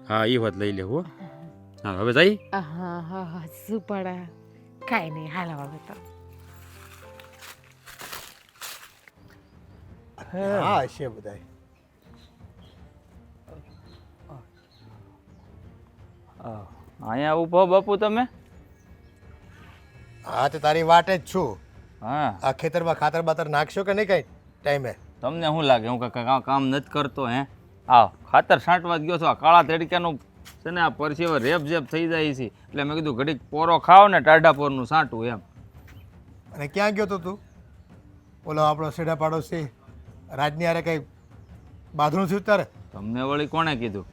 હા એ વાત લઈ લેવું. હા હવે જઈ. હા હા હા શું પણ કાંઈ નહીં હાલ હવે તો. હા છે બધાય. અહીંયા ઊભો બાપુ તમે? હા તો તારી વાટે જ છું. હા આ ખેતરમાં ખાતર બાતર નાખશો કે નહીં કઈ ટાઈમે? તમને શું લાગે હું કાંઈ કામ નથી કરતો? હે આ ખાતર છાંટવા જ ગયો છો. આ કાળા તડક્યાનું છે ને આ પરસેવો રેપ જેપ થઈ જાય છે, એટલે મેં કીધું ઘડીક પોરો ખાવ ને ટાઢા પોરનું છાંટું એમ. અને ક્યાં ગયો તો તું? ઓલો આપણો સેડા પાડોશી રાજની હારે કઈ બાંધણું થયું તારે? તમને વળી કોણે કીધું?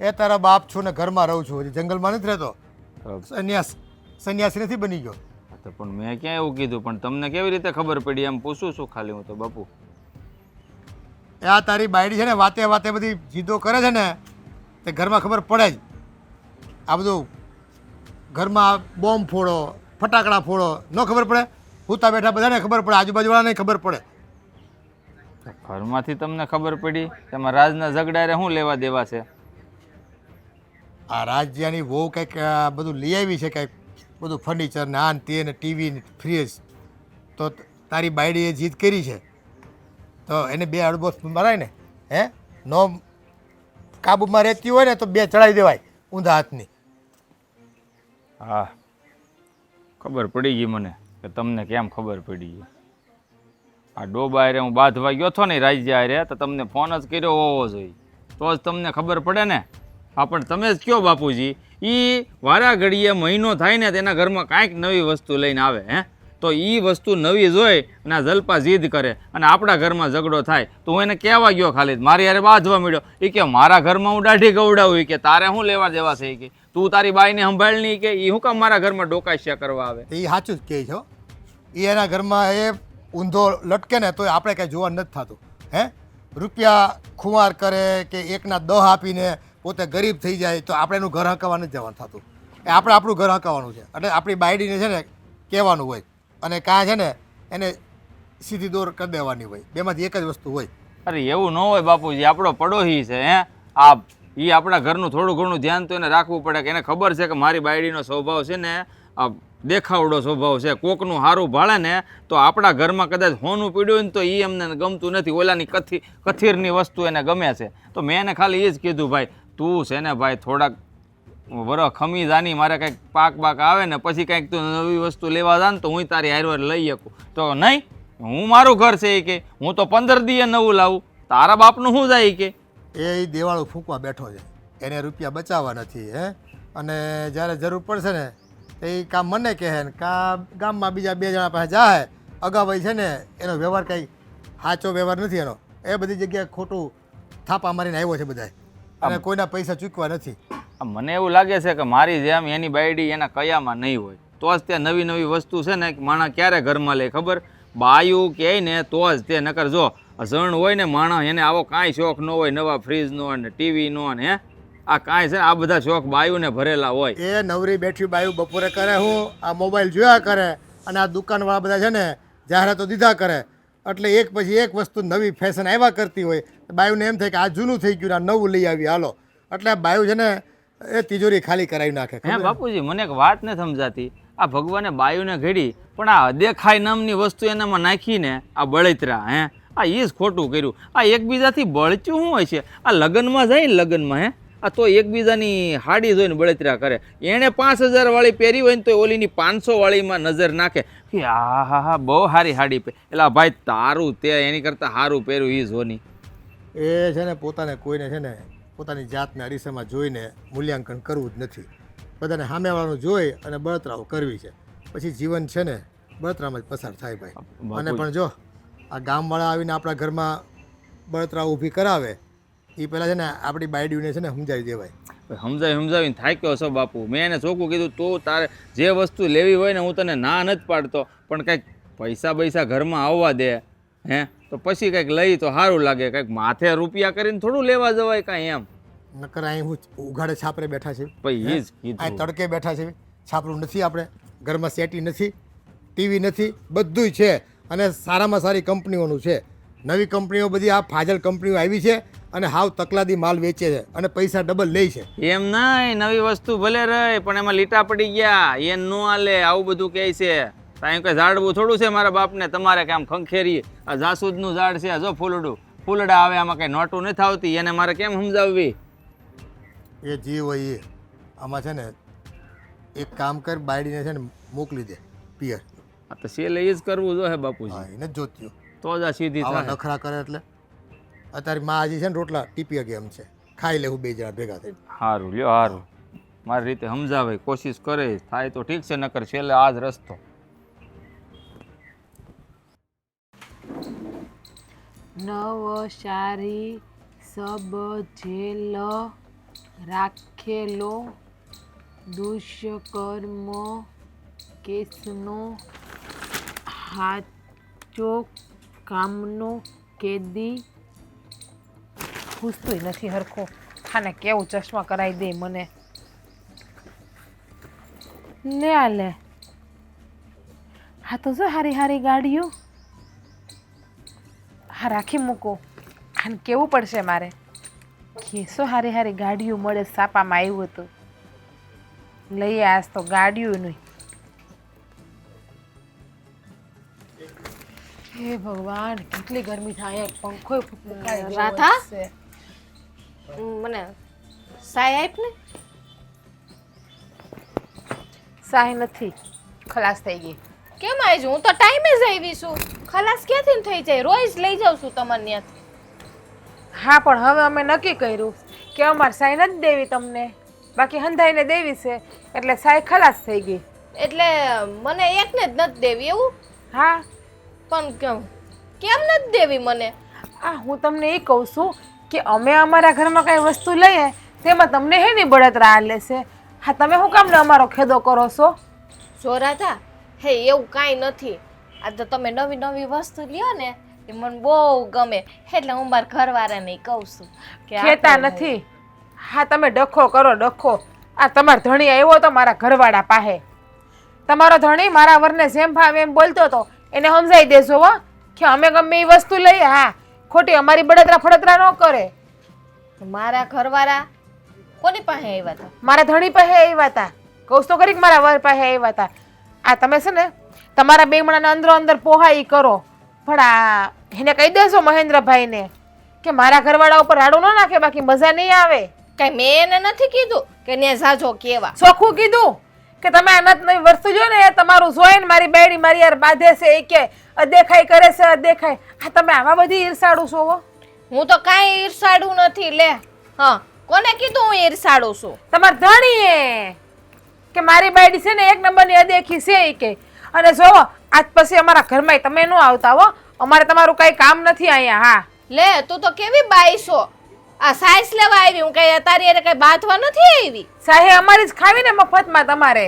એ તારા બાપ છું ને ઘરમાં રહું છું, હજી જંગલમાં નથી રહેતો. સંન્યાસી નથી બની ગયો. તો પણ મેં ક્યાં એવું કીધું? પણ તમને કેવી રીતે ખબર પડી એમ પૂછું છું ખાલી હું તો બાપુ. એ આ તારી બાયડી છે ને વાતે વાતે બધી જીદો કરે છે ને તે ઘરમાં ખબર પડે જ. આ બધું ઘરમાં બોમ્બ ફોડો, ફટાકડા ફોડો, ન ખબર પડે? હુતા બેઠા બધાને ખબર પડે, આજુબાજુવાળાને ખબર પડે. ઘરમાંથી તમને ખબર પડી? તેમાં રાજના ઝઘડારે શું લેવા દેવા છે? આ રાજ્યની વહુ કંઈક બધું લઈ આવી છે, કંઈક બધું ફર્નિચર ને આન તે ને ટીવી ને ફ્રીજ. તો તારી બાયડીએ જીદ કરી છે તો એને 2 અડબોસ મરાય ને. હે નો કાબુમાં રહેતી હોય ને તો 2 ચડાવી દેવાય ઊંધા હાથની. હા ખબર પડી ગઈ મને કે તમને કેમ ખબર પડી ગઈ. આ ડોબા હારે હું બાંધવા ગયો હતો ને રાજ્ય હારે, તો તમને ફોન જ કર્યો હોવો જોઈએ, તો જ તમને ખબર પડે ને. હા પણ તમે જ કયો બાપુજી, એ વારા ઘડીએ મહિનો થાય ને તેના ઘરમાં કાંઈક નવી વસ્તુ લઈને આવે. હે તો એ વસ્તુ નવી જોઈ અને આ જલપા જીદ કરે અને આપણા ઘરમાં ઝઘડો થાય તો હું એને કહેવા ગયો ખાલી મારી યારે બાંધવા મળ્યો. એ કે મારા ઘરમાં હું દાઢી ગવડાવું, કે તારે શું લેવા દેવા છે, કે તું તારી બાઈને સંભાળ નહીં, કે એ શું કામ મારા ઘરમાં ડોકાશિયા કરવા આવે? એ સાચું જ કહે છો. એ એના ઘરમાં એ ઊંધો લટકે ને તો આપણે કાંઈ જોવા નથી થતું. હે રૂપિયા ખુમાર કરે કે એકના 10 આપીને પોતે ગરીબ થઈ જાય તો આપણે એનું ઘર હકાવવા નથી જવાનું થતું. એ આપણે આપણું ઘર હકાવવાનું છે. એટલે આપણી બાયડીને છે ને કહેવાનું હોય અને કાં છે ને એને સીધી દોર કરી દેવાની હોય. બેમાંથી એક જ વસ્તુ હોય. અરે એવું ન હોય બાપુજી, આપણો પડોશી છે. હે આ એ આપણા ઘરનું થોડું ઘણું ધ્યાન તો એને રાખવું પડે, કે એને ખબર છે કે મારી બાયડીનો સ્વભાવ છે ને આ દેખાવડો સ્વભાવ છે. કોકનું સારું ભાળે ને તો આપણા ઘરમાં કદાચ હોનું પીડ્યું ને તો એ અમને ગમતું નથી, ઓલાની કથીરની વસ્તુ એને ગમે છે. તો મેં એને ખાલી એ જ કીધું ભાઈ તું છે ને ભાઈ થોડાક વરસ ખમી જાની, મારે કંઈક પાક બાક આવે ને પછી કંઈક તું નવી વસ્તુ લેવા જા ને તો હું તારી હારવાર લઈ શકું. તો નહીં, હું મારું ઘર છે કે હું તો 15 દીએ નવું લાવું, તારા બાપનું શું જાય કે? એ દેવાળું ફૂંકવા બેઠો છે, એને રૂપિયા બચાવવા નથી. હે અને જ્યારે જરૂર પડશે ને તો એ કામ મને કહે ને કાં ગામમાં બીજા 2 જણા પાસે જાય. અગાઉ છે ને એનો વ્યવહાર કંઈ સાચો વ્યવહાર નથી એનો. એ બધી જગ્યાએ ખોટું થાપા મારીને આવ્યો છે બધાય, અને કોઈના પૈસા ચૂકવા નથી. મને એવું લાગે છે કે મારી જેમ એની બાયડી એના કયામાં નહીં હોય. તો જ તે નવી નવી વસ્તુ છે ને માણસ ક્યારે ઘરમાં લે ખબર? બાયું કહે ને તો જ તે, નકર જો અઝણ હોય ને માણસ એને આવો કાંઈ શોખ ન હોય, નવા ફ્રીજનો ને ટીવીનો ને આ કાંઈ છે, આ બધા શોખ બાયુને ભરેલા હોય. એ નવરી બેઠી બાયું બપોરે કરે હું આ મોબાઈલ જોયા કરે અને આ દુકાનવાળા બધા છે ને જાહેરાતો દીધા કરે, એટલે એક પછી એક વસ્તુ નવી ફેશન આવ્યા કરતી હોય. બાયુને એમ થાય કે આ જૂનું થઈ ગયું, આ નવું લઈ આવી હાલો, એટલે બાયુ છે ને એ તિજોરી ખાલી કરાવી નાખે. હે બાપુજી, મને એક વાત ન સમજાતી, આ ભગવાને બાયુને ઘડી પણ આ અદેખાઈ નામની વસ્તુ એનામાં નાખીને આ બળતરા, આ એ જ ખોટું કર્યું. આ એકબીજાથી બળચ્યું શું હોય છે? આ લગ્નમાં જાય ને લગ્નમાં આ તો એકબીજાની હાડી જોઈને બળતરા કરે. એણે 5000 વાળી પહેરી હોય ને તો ઓલીની 500 વાળીમાં નજર નાખે કે આ હા હા બહુ સારી હાડી પહેરી. એટલે ભાઈ તારું તે એની કરતાં સારું પહેર્યું એ જોની. એ છે ને પોતાને કોઈને છે ને પોતાની જાતને અરીસામાં જોઈને મૂલ્યાંકન કરવું જ નથી. બધાને સામેવાળાનું જોઈ અને બળતરાઓ કરવી છે, પછી જીવન છે ને બળતરામાં જ પસાર થાય ભાઈ. અને પણ જો આ ગામવાળા આવીને આપણા ઘરમાં બળતરાઓ ઊભી કરાવે એ પહેલાં છે ને આપણી બાયડીને છે ને સમજાવી દેવાય. સમજાવીને થાક્યો છો બાપુ. મેં એને ચોખ્ખું કીધું તું તારે જે વસ્તુ લેવી હોય ને હું તને ના નથી પાડતો, પણ કંઈક પૈસા ઘરમાં આવવા દે તો પછી કંઈક લઈ તો સારું લાગે. કંઈક માથે રૂપિયા કરીને થોડું લેવા જવાય કાંઈ એમ. નકર અહીં હું ઉઘાડે છાપરે બેઠા છે, પછી અહીં તડકે બેઠા છે, છાપરું નથી, આપણે ઘરમાં સેટી નથી, ટીવી નથી, બધુંય છે અને સારામાં સારી કંપનીઓનું છે. નવી કંપનીઓ બધી આ ફાજલ કંપનીઓ આવી છે અને હાવ તકલાદી માલ વેચે છે અને પૈસા ડબલ લે છે. એમ નહીં, નવી વસ્તુ ભલે રહે પણ એમાં લીટા પડી ગયા એ ન હાલે, આવું બધું કહે છે. ત્યાં કંઈ ઝાડવું થોડું છે મારા બાપને તમારે કે આમ ખંખેરી આ જાસૂદનું ઝાડ છે, જો ફૂલડા આવે, આમાં કંઈ નોટું નથી આવતી, એને મારે કેમ સમજાવવી? એ જે હોય એ આમાં છે ને એક કામ કર, બાયડીને છે ને મોકલી દે પિયર. આ તો સેલે એ જ કરવું જોઈએ બાપુજી. હા, એને જ જોત્યું તો જ આ સીધી આવા થાય. નખરા કરે એટલે અત્યારે માં હજી છે ને રોટલા ટીપી ગેમ છે, ખાઈ લેવું બે જણા ભેગા થઈ. સારું લ્યો, સારું મારી રીતે સમજાવે કોશિશ કરે થાય તો ઠીક છે, નકર છેલ્લે આ જ રસ્તો. નવ સારી સબ જેલ રાખેલો દુષ્કર્મ કેસનો હાચો કામનો કેદી પૂછતોય નથી હરખો. ખાને કેવું ચશ્મા કરાવી દે મને. લે આ લે, હા તો જો હારી હારી ગાડીઓ હા રાખી મૂકો. આને કેવું પડશે મારે કેસો હારી હારી ગાડીઓ મળે. સાપામાં આવ્યું હતું લઈએ આજ તો ગાડીઓ નહીં. હે ભગવાન કેટલી ગરમી થાય, પંખો રાધા? મને સાય આપ ને. સાહી નથી, ખલાસ થઈ ગઈ. કેમ આવી છું? હું તો ટાઈમે જ આવી છું. ખલાસ ક્યાંથી થઈ જાય? રોજ લઈ જાઉં છું તમને ત્યાંથી. હા પણ હવે અમે નક્કી કર્યું કે અમારે સાઈ નથી દેવી તમને, બાકી હંધાઈને દેવી છે, એટલે સાઈ ખલાસ થઈ ગઈ. એટલે મને એકને જ નથી દેવી એવું? હા પણ કેમ નથી દેવી મને? આ હું તમને એ કહું છું કે અમે અમારા ઘરમાં કાંઈ વસ્તુ લઈએ તેમાં તમને હે નહીં બળતરા હાલે છે. હા તમે શું કામ ને અમારો ખેદો કરો છો? જો રાધા, હે એવું કાંઈ નથી. આ તો તમે નવી નવી વસ્તુ લ્યો ને એ મને બહુ ગમે, એટલે હું મારા ઘરવાળાને કહું છું કે ખેતા નથી. હા તમે ડખો કરો ડખો. આ તમારો ધણી આવ્યો તો મારા ઘરવાળા પાસે. તમારો ધણી મારા વરને જેમ ભાવે એમ બોલતો હતો, એને સમજાવી દેજો હો કે અમે ગમે એ વસ્તુ લઈએ. હા ખોટી અમારી બળતરા ફળતરા ન કરે. મારા ઘરવાળા કોની પાસે આવ્યા હતા? મારા ધણી પાસે આવ્યા હતા. કહું તો ખરી કે મારા વર પાસે આવ્યા હતા. આ તમે છે ને તમારા બે મણાના અંદરો અંદર પોહા ઈ કરો, પણ આ એને કહી દેજો મહેન્દ્રભાઈને કે મારા ઘરવાળા ઉપર રાડું ન નાખે, બાકી મજા નહીં આવે. કઈ મેં એને નથી કીધું કે ને જાજો કેવા. ચોખ્ખું કીધું કે તમે આ નવી વસ્તુ જો ને એ તમારું જોઈને મારી બેડી મારી યાર બાંધે છે, એ કે અદેખાઈ કરે છે અદેખાઈ. આ તમે આવા બધી ઈર્ષાડું છો હો. હું તો કાંઈ ઈર્ષાડું નથી. લે હા, કોને કીધું હું ઈર્ષાડું છું? તમાર ધણીએ કે મારી બાયડી છે ને એક નંબરની અદેખી છે એ કે. અને જો આજ પછી અમારા ઘરમાં તમે ન આવતા હો, અમારે તમારું કઈ કામ નથી અહીંયા. હા લે તું તો કેવી બાઈ છો? આ સાઈસ લેવા આવી, હું કઈ તારી અરે કઈ બાંધવા નથી આવી. સાહે અમારી જ ખાવી ને મફતમાં તમારે.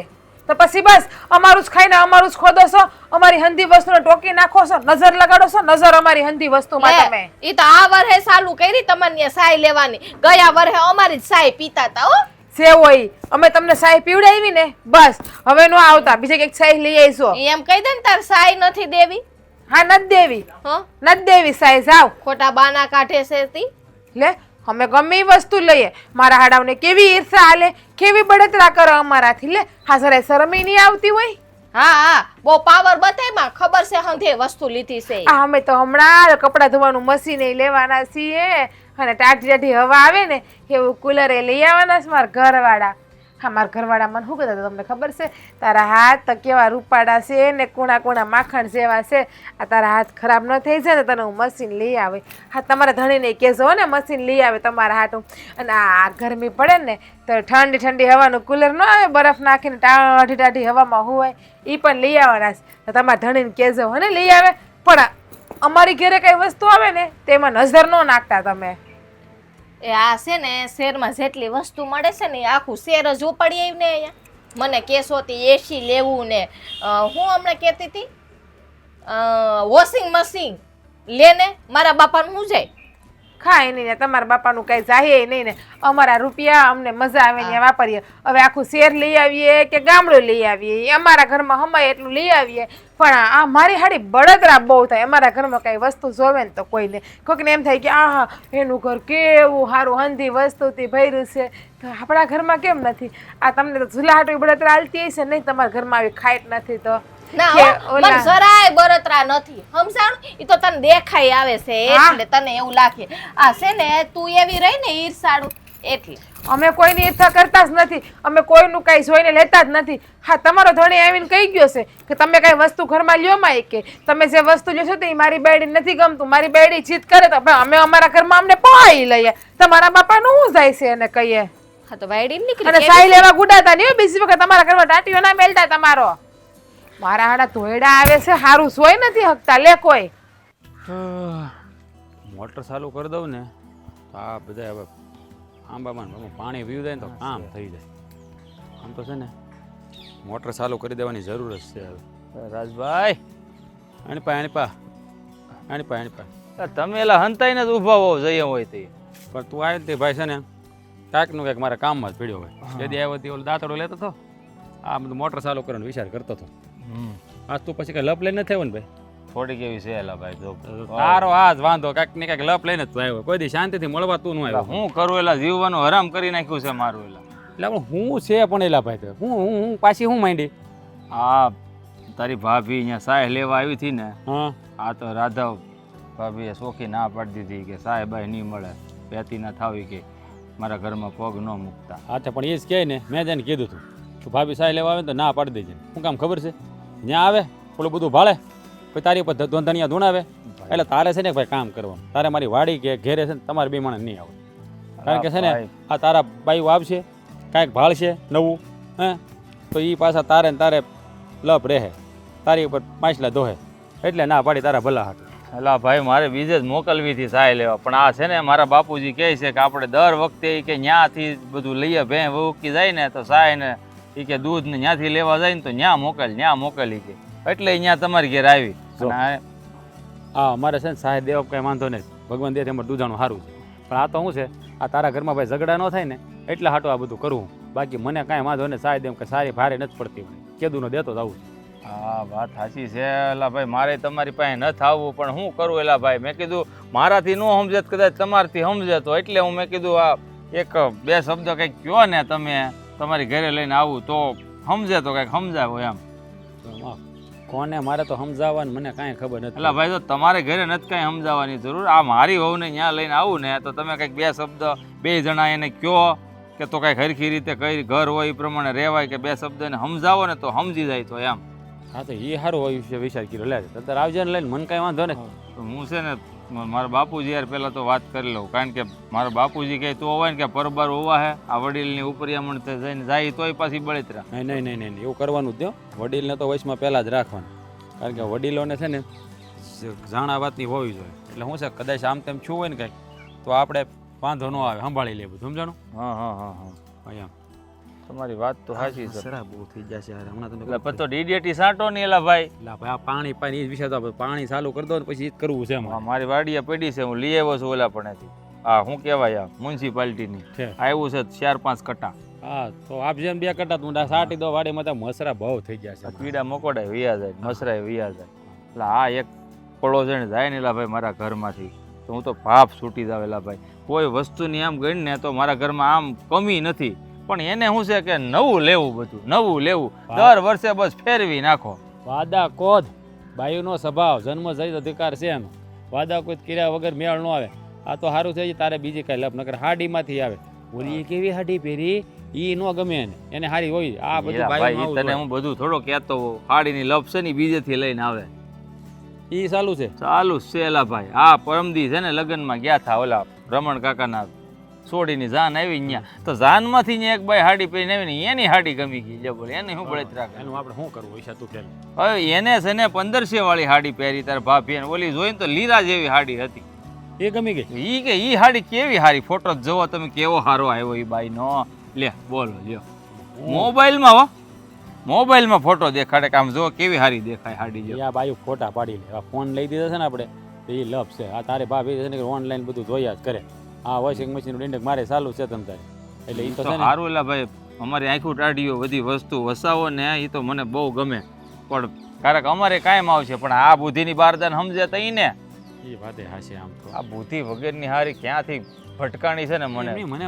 તો પછી બસ અમારું જ ખાઈને અમારું જ ખોદો છો, અમારી હંધી વસ્તુને ટોકી નાખો છો, નજર લગાડો છો, નજર અમારી હંધી વસ્તુમાં તમે. ઈ તો આ વર્ષે ચાલુ કરી તમને સાય લેવાની, ગયા વર્ષે અમારી જ સાય પીતા હતા હો. સેવ હોય અમે તમને સાય પીવડાવી ને બસ, હવે નો આવતા, બીજે કંઈક સાય લઈ આવીશો. ઈ એમ કહી દે ને તાર સાય નથી દેવી. હા નથી દેવી, હં? નથી દેવી સાય, જાવ. ખોટા બાના કાઢે છે તી. લે અમે ગમે એ વસ્તુ લઈએ, મારા હાડાવને કેવી ઈર્ષા હાલે, કેવી બળતરા કરો અમારાથી. લે હા જરાય શરમે નહીં આવતી હોય. હા હા, બહુ પાવર બતાયમાં ખબર છે હંધે વસ્તુ લીધી છે. આ અમે તો હમણાં કપડાં ધોવાનું મશીન લેવાના છીએ, અને ટાઢી ટાઢી હવા આવે ને એવું કુલર લઈ આવવાના છે મારા ઘરવાળા. હા મારા ઘરવાળા મને શું કહેતા હતા તમને ખબર છે? તારા હાથ તો કેવા રૂપાડા છે ને કુણા કુણા માખણ જેવા છે, આ તારા હાથ ખરાબ ન થઈ જાય ને તને હું મશીન લઈ આવે. હા તમારા ધણીને કહેજો ને મશીન લઈ આવે તમારા હાટું. અને આ ગરમી પડે ને તો ઠંડી ઠંડી હવાનું કુલર ન આવે, બરફ નાખીને ટાઢી ટાઢી હવામાં હોય, એ પણ લઈ આવવાના છે. તો તમારા ધણીને કહેજો હને લઈ આવે. પણ અમારી ઘરે કઈ વસ્તુ આવે ને તેમાં નજર ન નાખતા તમે. એ આ છે ને શેરમાં જેટલી વસ્તુ મળે છે ને એ આખું શેર જ ઉપાડી આવી ને અહીંયા. મને કેસો તી એસી લેવું ને હું હમણાં કહેતી હતી વોશિંગ મશીન લે ને, મારા બાપાનું શું જાય? ખાય નહીં ને તમારા બાપાનું કઈ જાય નહીં ને, અમારા રૂપિયા અમને મજા આવે ને વાપરીએ. હવે આખું શેર લઈ આવીએ કે ગામડું લઈ આવીએ, એ અમારા ઘરમાં હમાય એટલું લઈ આવીએ. પણ આ મારી હાડી બળતરા બહુ થાય. અમારા ઘરમાં કઈ વસ્તુ જોવે ને તો કોઈને કોઈકને એમ થાય કે આહા એનું ઘર કેવું સારું હંધી વસ્તુથી ભર્યું છે, તો આપણા ઘરમાં કેમ નથી? આ તમને તો ઝુલાહાટું બળતરા હાલતી હશે નહીં, તમારા ઘરમાં આવી ખાઈટ નથી તો. ના કે હો, મને જરાય બળતરા નથી, સમજાણું? ઈ તો તને દેખાઈ આવે છે એટલે તને એવું લાગે. આ છે ને તું એવી રહી ને ઈર્ષાળું એટલે. અમે કોઈની ઈચ્છા કરતા જ નથી, અમે કોઈનું કઈ જોઈને લેતા જ નથી. હા તમારો ધણી આવીને કહી ગયો છે કે તમે કઈ વસ્તુ ઘરમાં લ્યો માં, કે તમે જે વસ્તુ લ્યો છો તે મારી બેડી નથી ગમતું, મારી બેડી જીત કરે તો અમે અમારા ઘરમાં અમને પહોંચી લઈએ. તમારા બાપાનું શું જાય છે એને કહીએ? હા તો વાયડી નીકળી અને સાઈ લેવા ગુડાતા નહીં બીજી વખત તમારા ઘરમાં ટાટીઓ ના મેલતા તમારો. મારા હાડા ધોયડા આવે છે, સારું સોય નથી હકતા લે કોઈ. મોટર ચાલુ કરી દઉં ને તો આ બધા હવે આંબામાં પાણી પીવું જાય ને તો કામ થઈ જાય. આમ તો છે ને મોટર ચાલુ કરી દેવાની જરૂર જ છે હવે. રાજભાઈ, આણી તમે એલા હંતાઈને જ ઊભા હોવ જઈએ હોય તે. પણ તું આવ્યો તે ભાઈ છે ને કાંઈકનું કાંઈક મારા કામમાં જ પડ્યો હોય. જેદી આવ્યો તે ઓલો દાંતડો લેતો હતો, આ બધું મોટર ચાલુ કરવાનો વિચાર કરતો હતો. આજ તું પછી કઈ લપ લઈને નથી આવ્યો ને ભાઈ? થોડીક એવી છે એલા ભાઈ. જો તારો આ જ વાંધો, કાંઈક ને કાંઈક લપ લઈને જ તું આવ્યો. કોઈ દી શાંતિથી મળવા તું ન આવ્યો. હું કરું એલા જીવવાનું હરામ કરી નાખ્યું છે મારું એલા. એટલે પણ હું છે પણ એલા ભાઈ તો હું પાછી હું માંડી. આ તારી ભાભી અહીંયા સાય લેવા આવી હતી ને, હા આ તો રાધવ ભાભીએ સોખી ના પાડી દીધી કે સાય બાય નહીં મળે, પેતી ના થાવી કે મારા ઘરમાં પગ ન મૂકતા. હા પણ એ જ કહે ને, મેં જઈને કીધું હતું તું ભાભી સાય લેવા આવે તો ના પાડી દેજે. શું કામ ખબર છે? ત્યાં આવે પેલું બધું ભાળે પછી તારી ઉપર ધોંધણિયા ધૂણાવે. એટલે તારે છે ને ભાઈ કામ કરવાનું, તારે મારી વાડી કે ઘેરે છે ને તમારે બે માણસ નહીં આવે. કારણ કે છે ને આ તારા બાઈઓ આવશે કાંઈક ભાળશે નવું, હે તો એ પાછા તારે ને તારે લપ રહે, તારી ઉપર પાંચલા દોહે. એટલે ના પાડી તારા ભલા હાથ. એલા ભાઈ મારે બીજે જ મોકલવી હતી સાય લેવા, પણ આ છે ને મારા બાપુજી કહે છે કે આપણે દર વખતે કે ન્યાથી બધું લઈએ ભે વહુકી જાય ને તો સાય ને એ કે દૂધ ને ન્યાથી લેવા જાય ને તો ન્યા મોકલી કે એટલે અહીંયા તમારી ઘેર આવી. હા અમારે છે ને સાહેબ દેવ કંઈ વાંધો નહીં, ભગવાન દે અમારે દૂધાનું સારું છે. પણ આ તો શું છે, આ તારા ઘરમાં ભાઈ ઝઘડા ન થાય ને એટલે હાટું આ બધું કરવું. બાકી મને કાંઈ વાંધો નહીં, સાહેબ એમ કે સારી ભારે નથી પડતી, કેદુનો દેતો જ આવું. હા વાત સાચી છે એલા ભાઈ, મારે તમારી પાસે નથી આવવું પણ શું કરું એલા ભાઈ. મેં કીધું મારાથી ન સમજે કદાચ તમારાથી સમજે તો એટલે હું મેં કીધું આ એક બે શબ્દ કંઈક કહો ને તમે તમારી ઘરે લઈને આવું તો સમજે તો કંઈક સમજાવો એમ. કોને મારે તો સમજાવવાનું મને કાંઈ ખબર નથી. એટલે ભાઈ તો તમારે ઘરે નથી કાંઈ સમજાવવાની જરૂર. આ મારી વહુને ત્યાં લઈને આવું ને તો તમે કંઈક બે શબ્દ બે જણા એને કહો કે તો કંઈક હરખી રીતે કઈ ઘર હોય એ પ્રમાણે રહેવાય કે બે શબ્દ એને સમજાવો ને તો સમજી જાય તો એમ. હા તો એ સારું હોય છે વિચાર કર્યો. લે અત્યારે આવજે ને લઈને મને કાંઈ વાંધો ને. હું છે ને મારા બાપુજી યાર પહેલાં તો વાત કરી લઉં, કારણ કે મારા બાપુજી કહે તો હોય ને કે પરબાર હોવા હે આ વડીલની ઉપરિયામણ જઈને જાય તોય પાછી બળતરા. નહીં એવું કરવાનું જ દો. વડીલને તો વયસમાં પહેલાં જ રાખવાનું, કારણ કે વડીલોને છે ને જાણા વાતની હોવી જોઈએ. એટલે શું છે કદાચ આમ તેમ છું હોય ને કંઈક તો આપણે વાંધો ન આવે, સંભાળી લે બધું. સમજાણું? હા અહીંયા તમારી વાત તો સાચી છે સરા બહુ થઈ જશે યાર હમણાં તમે એટલે પછી તો ડીડીટી સાંટો નહીં એલા ભાઈ. એટલે ભાઈ આ પાણી પાણી એ વિશે તો આપણે પાણી ચાલુ કરી દો ને પછી એ જ કરવું છે આ અમારે. મારી વાડીએ પડી છે, હું લઈ આવ્યો છું ઓલા પણેથી. હા શું કહેવાય આ મ્યુનિસિપાલિટીની છે. આવ્યું છે 4-5 કટ્ટા. હા તો આપજે ને 2 કટા તું સાટી દો વાડીમાં તો મસરા બહુ થઈ જશે. આ કીડા મકોડાય વયા જાય, મસરાય વયા જાય. એટલે આ એક પળો જઈને જાય ને એલા ભાઈ મારા ઘરમાંથી તો હું તો ભાપ છૂટી જાવ એલા ભાઈ. કોઈ વસ્તુની આમ ગણી ને તો મારા ઘરમાં આમ કમી નથી, પણ એને શું છે કે નવું લેવું, બધું નવું લેવું, દર વર્ષે બસ ફેરવી નાખો. વાદા કોદ બાયુનો સ્વભાવ જન્મ જઈ અધિકાર છે એનો. વાદા કોઈ કર્યા વગર મેળ ન આવે. આ તો સારું છે તારે બીજી કઈ લપ નકર હાડીમાંથી આવે. ઓલી કેવી હાડી પહેરી ઈ નો ગમે એને હારી હોય. આ બધું એલા ભાઈ બાયુમાં તને હું બધું થોડો કહેતો હોઉં. હાડીની લપ છે ને ઈ બીજેથી લઈને આવે. ઈ ચાલુ છે. ચાલુ જ છે એલા ભાઈ. આ પરમદી છે ને લગ્નમાં ગયા હતા ઓલા રમણ કાકાના સોડીની જાન આવી ન્યા, તો જાનમાંથી ન્યા એક બાઈ હાડી પહેરીને આવી ને એની હાડી ગમી ગઈ. લે બોલ એને શું બળતરા કરે. એનું આપણે શું કરવું ઈશા તું કે હવે એને છે ને 1500 વાળી હાડી પહેરી તાર ભાભી, અને ઓલી જોઈને તો લીરા જેવી હાડી હતી. એ ગમી ગઈ. ઈ કે ઈ હાડી કેવી હારી, ફોટો જોવો તમે કેવો હારો આવ્યો ઈ બાઈ નો. લે બોલો લ્યો મોબાઈલમાં હો, મોબાઈલમાં ફોટો દેખાડે કે આમ જો કેવી હારી દેખાય હાડી. જો આ બાયુ ફોટા પાડી લે. ફોન લઈ દીધો છે ને આપણે તો એ લપ છે. આ તારે ભાભી છે ને ઓનલાઈન બધું જોયા જ કરે. આ વોશિંગ મશીન ડિંડક મારે ચાલુ છે તમ તારે. એટલે ઈ તો છે ને સારું એલા ભાઈ અમારી આંખું ટાઢીઓ બધી વસ્તુ વસાવો ને એ તો મને બહુ ગમે, પણ ક્યારેક અમારે કાયમ આવશે. પણ આ બુદ્ધિની બારદાન સમજે તઈ ને એ વાતે હાશે. આમ તો આ બુદ્ધિ વગરની હારી ક્યાંથી ભટકાણી છે ને મને. મને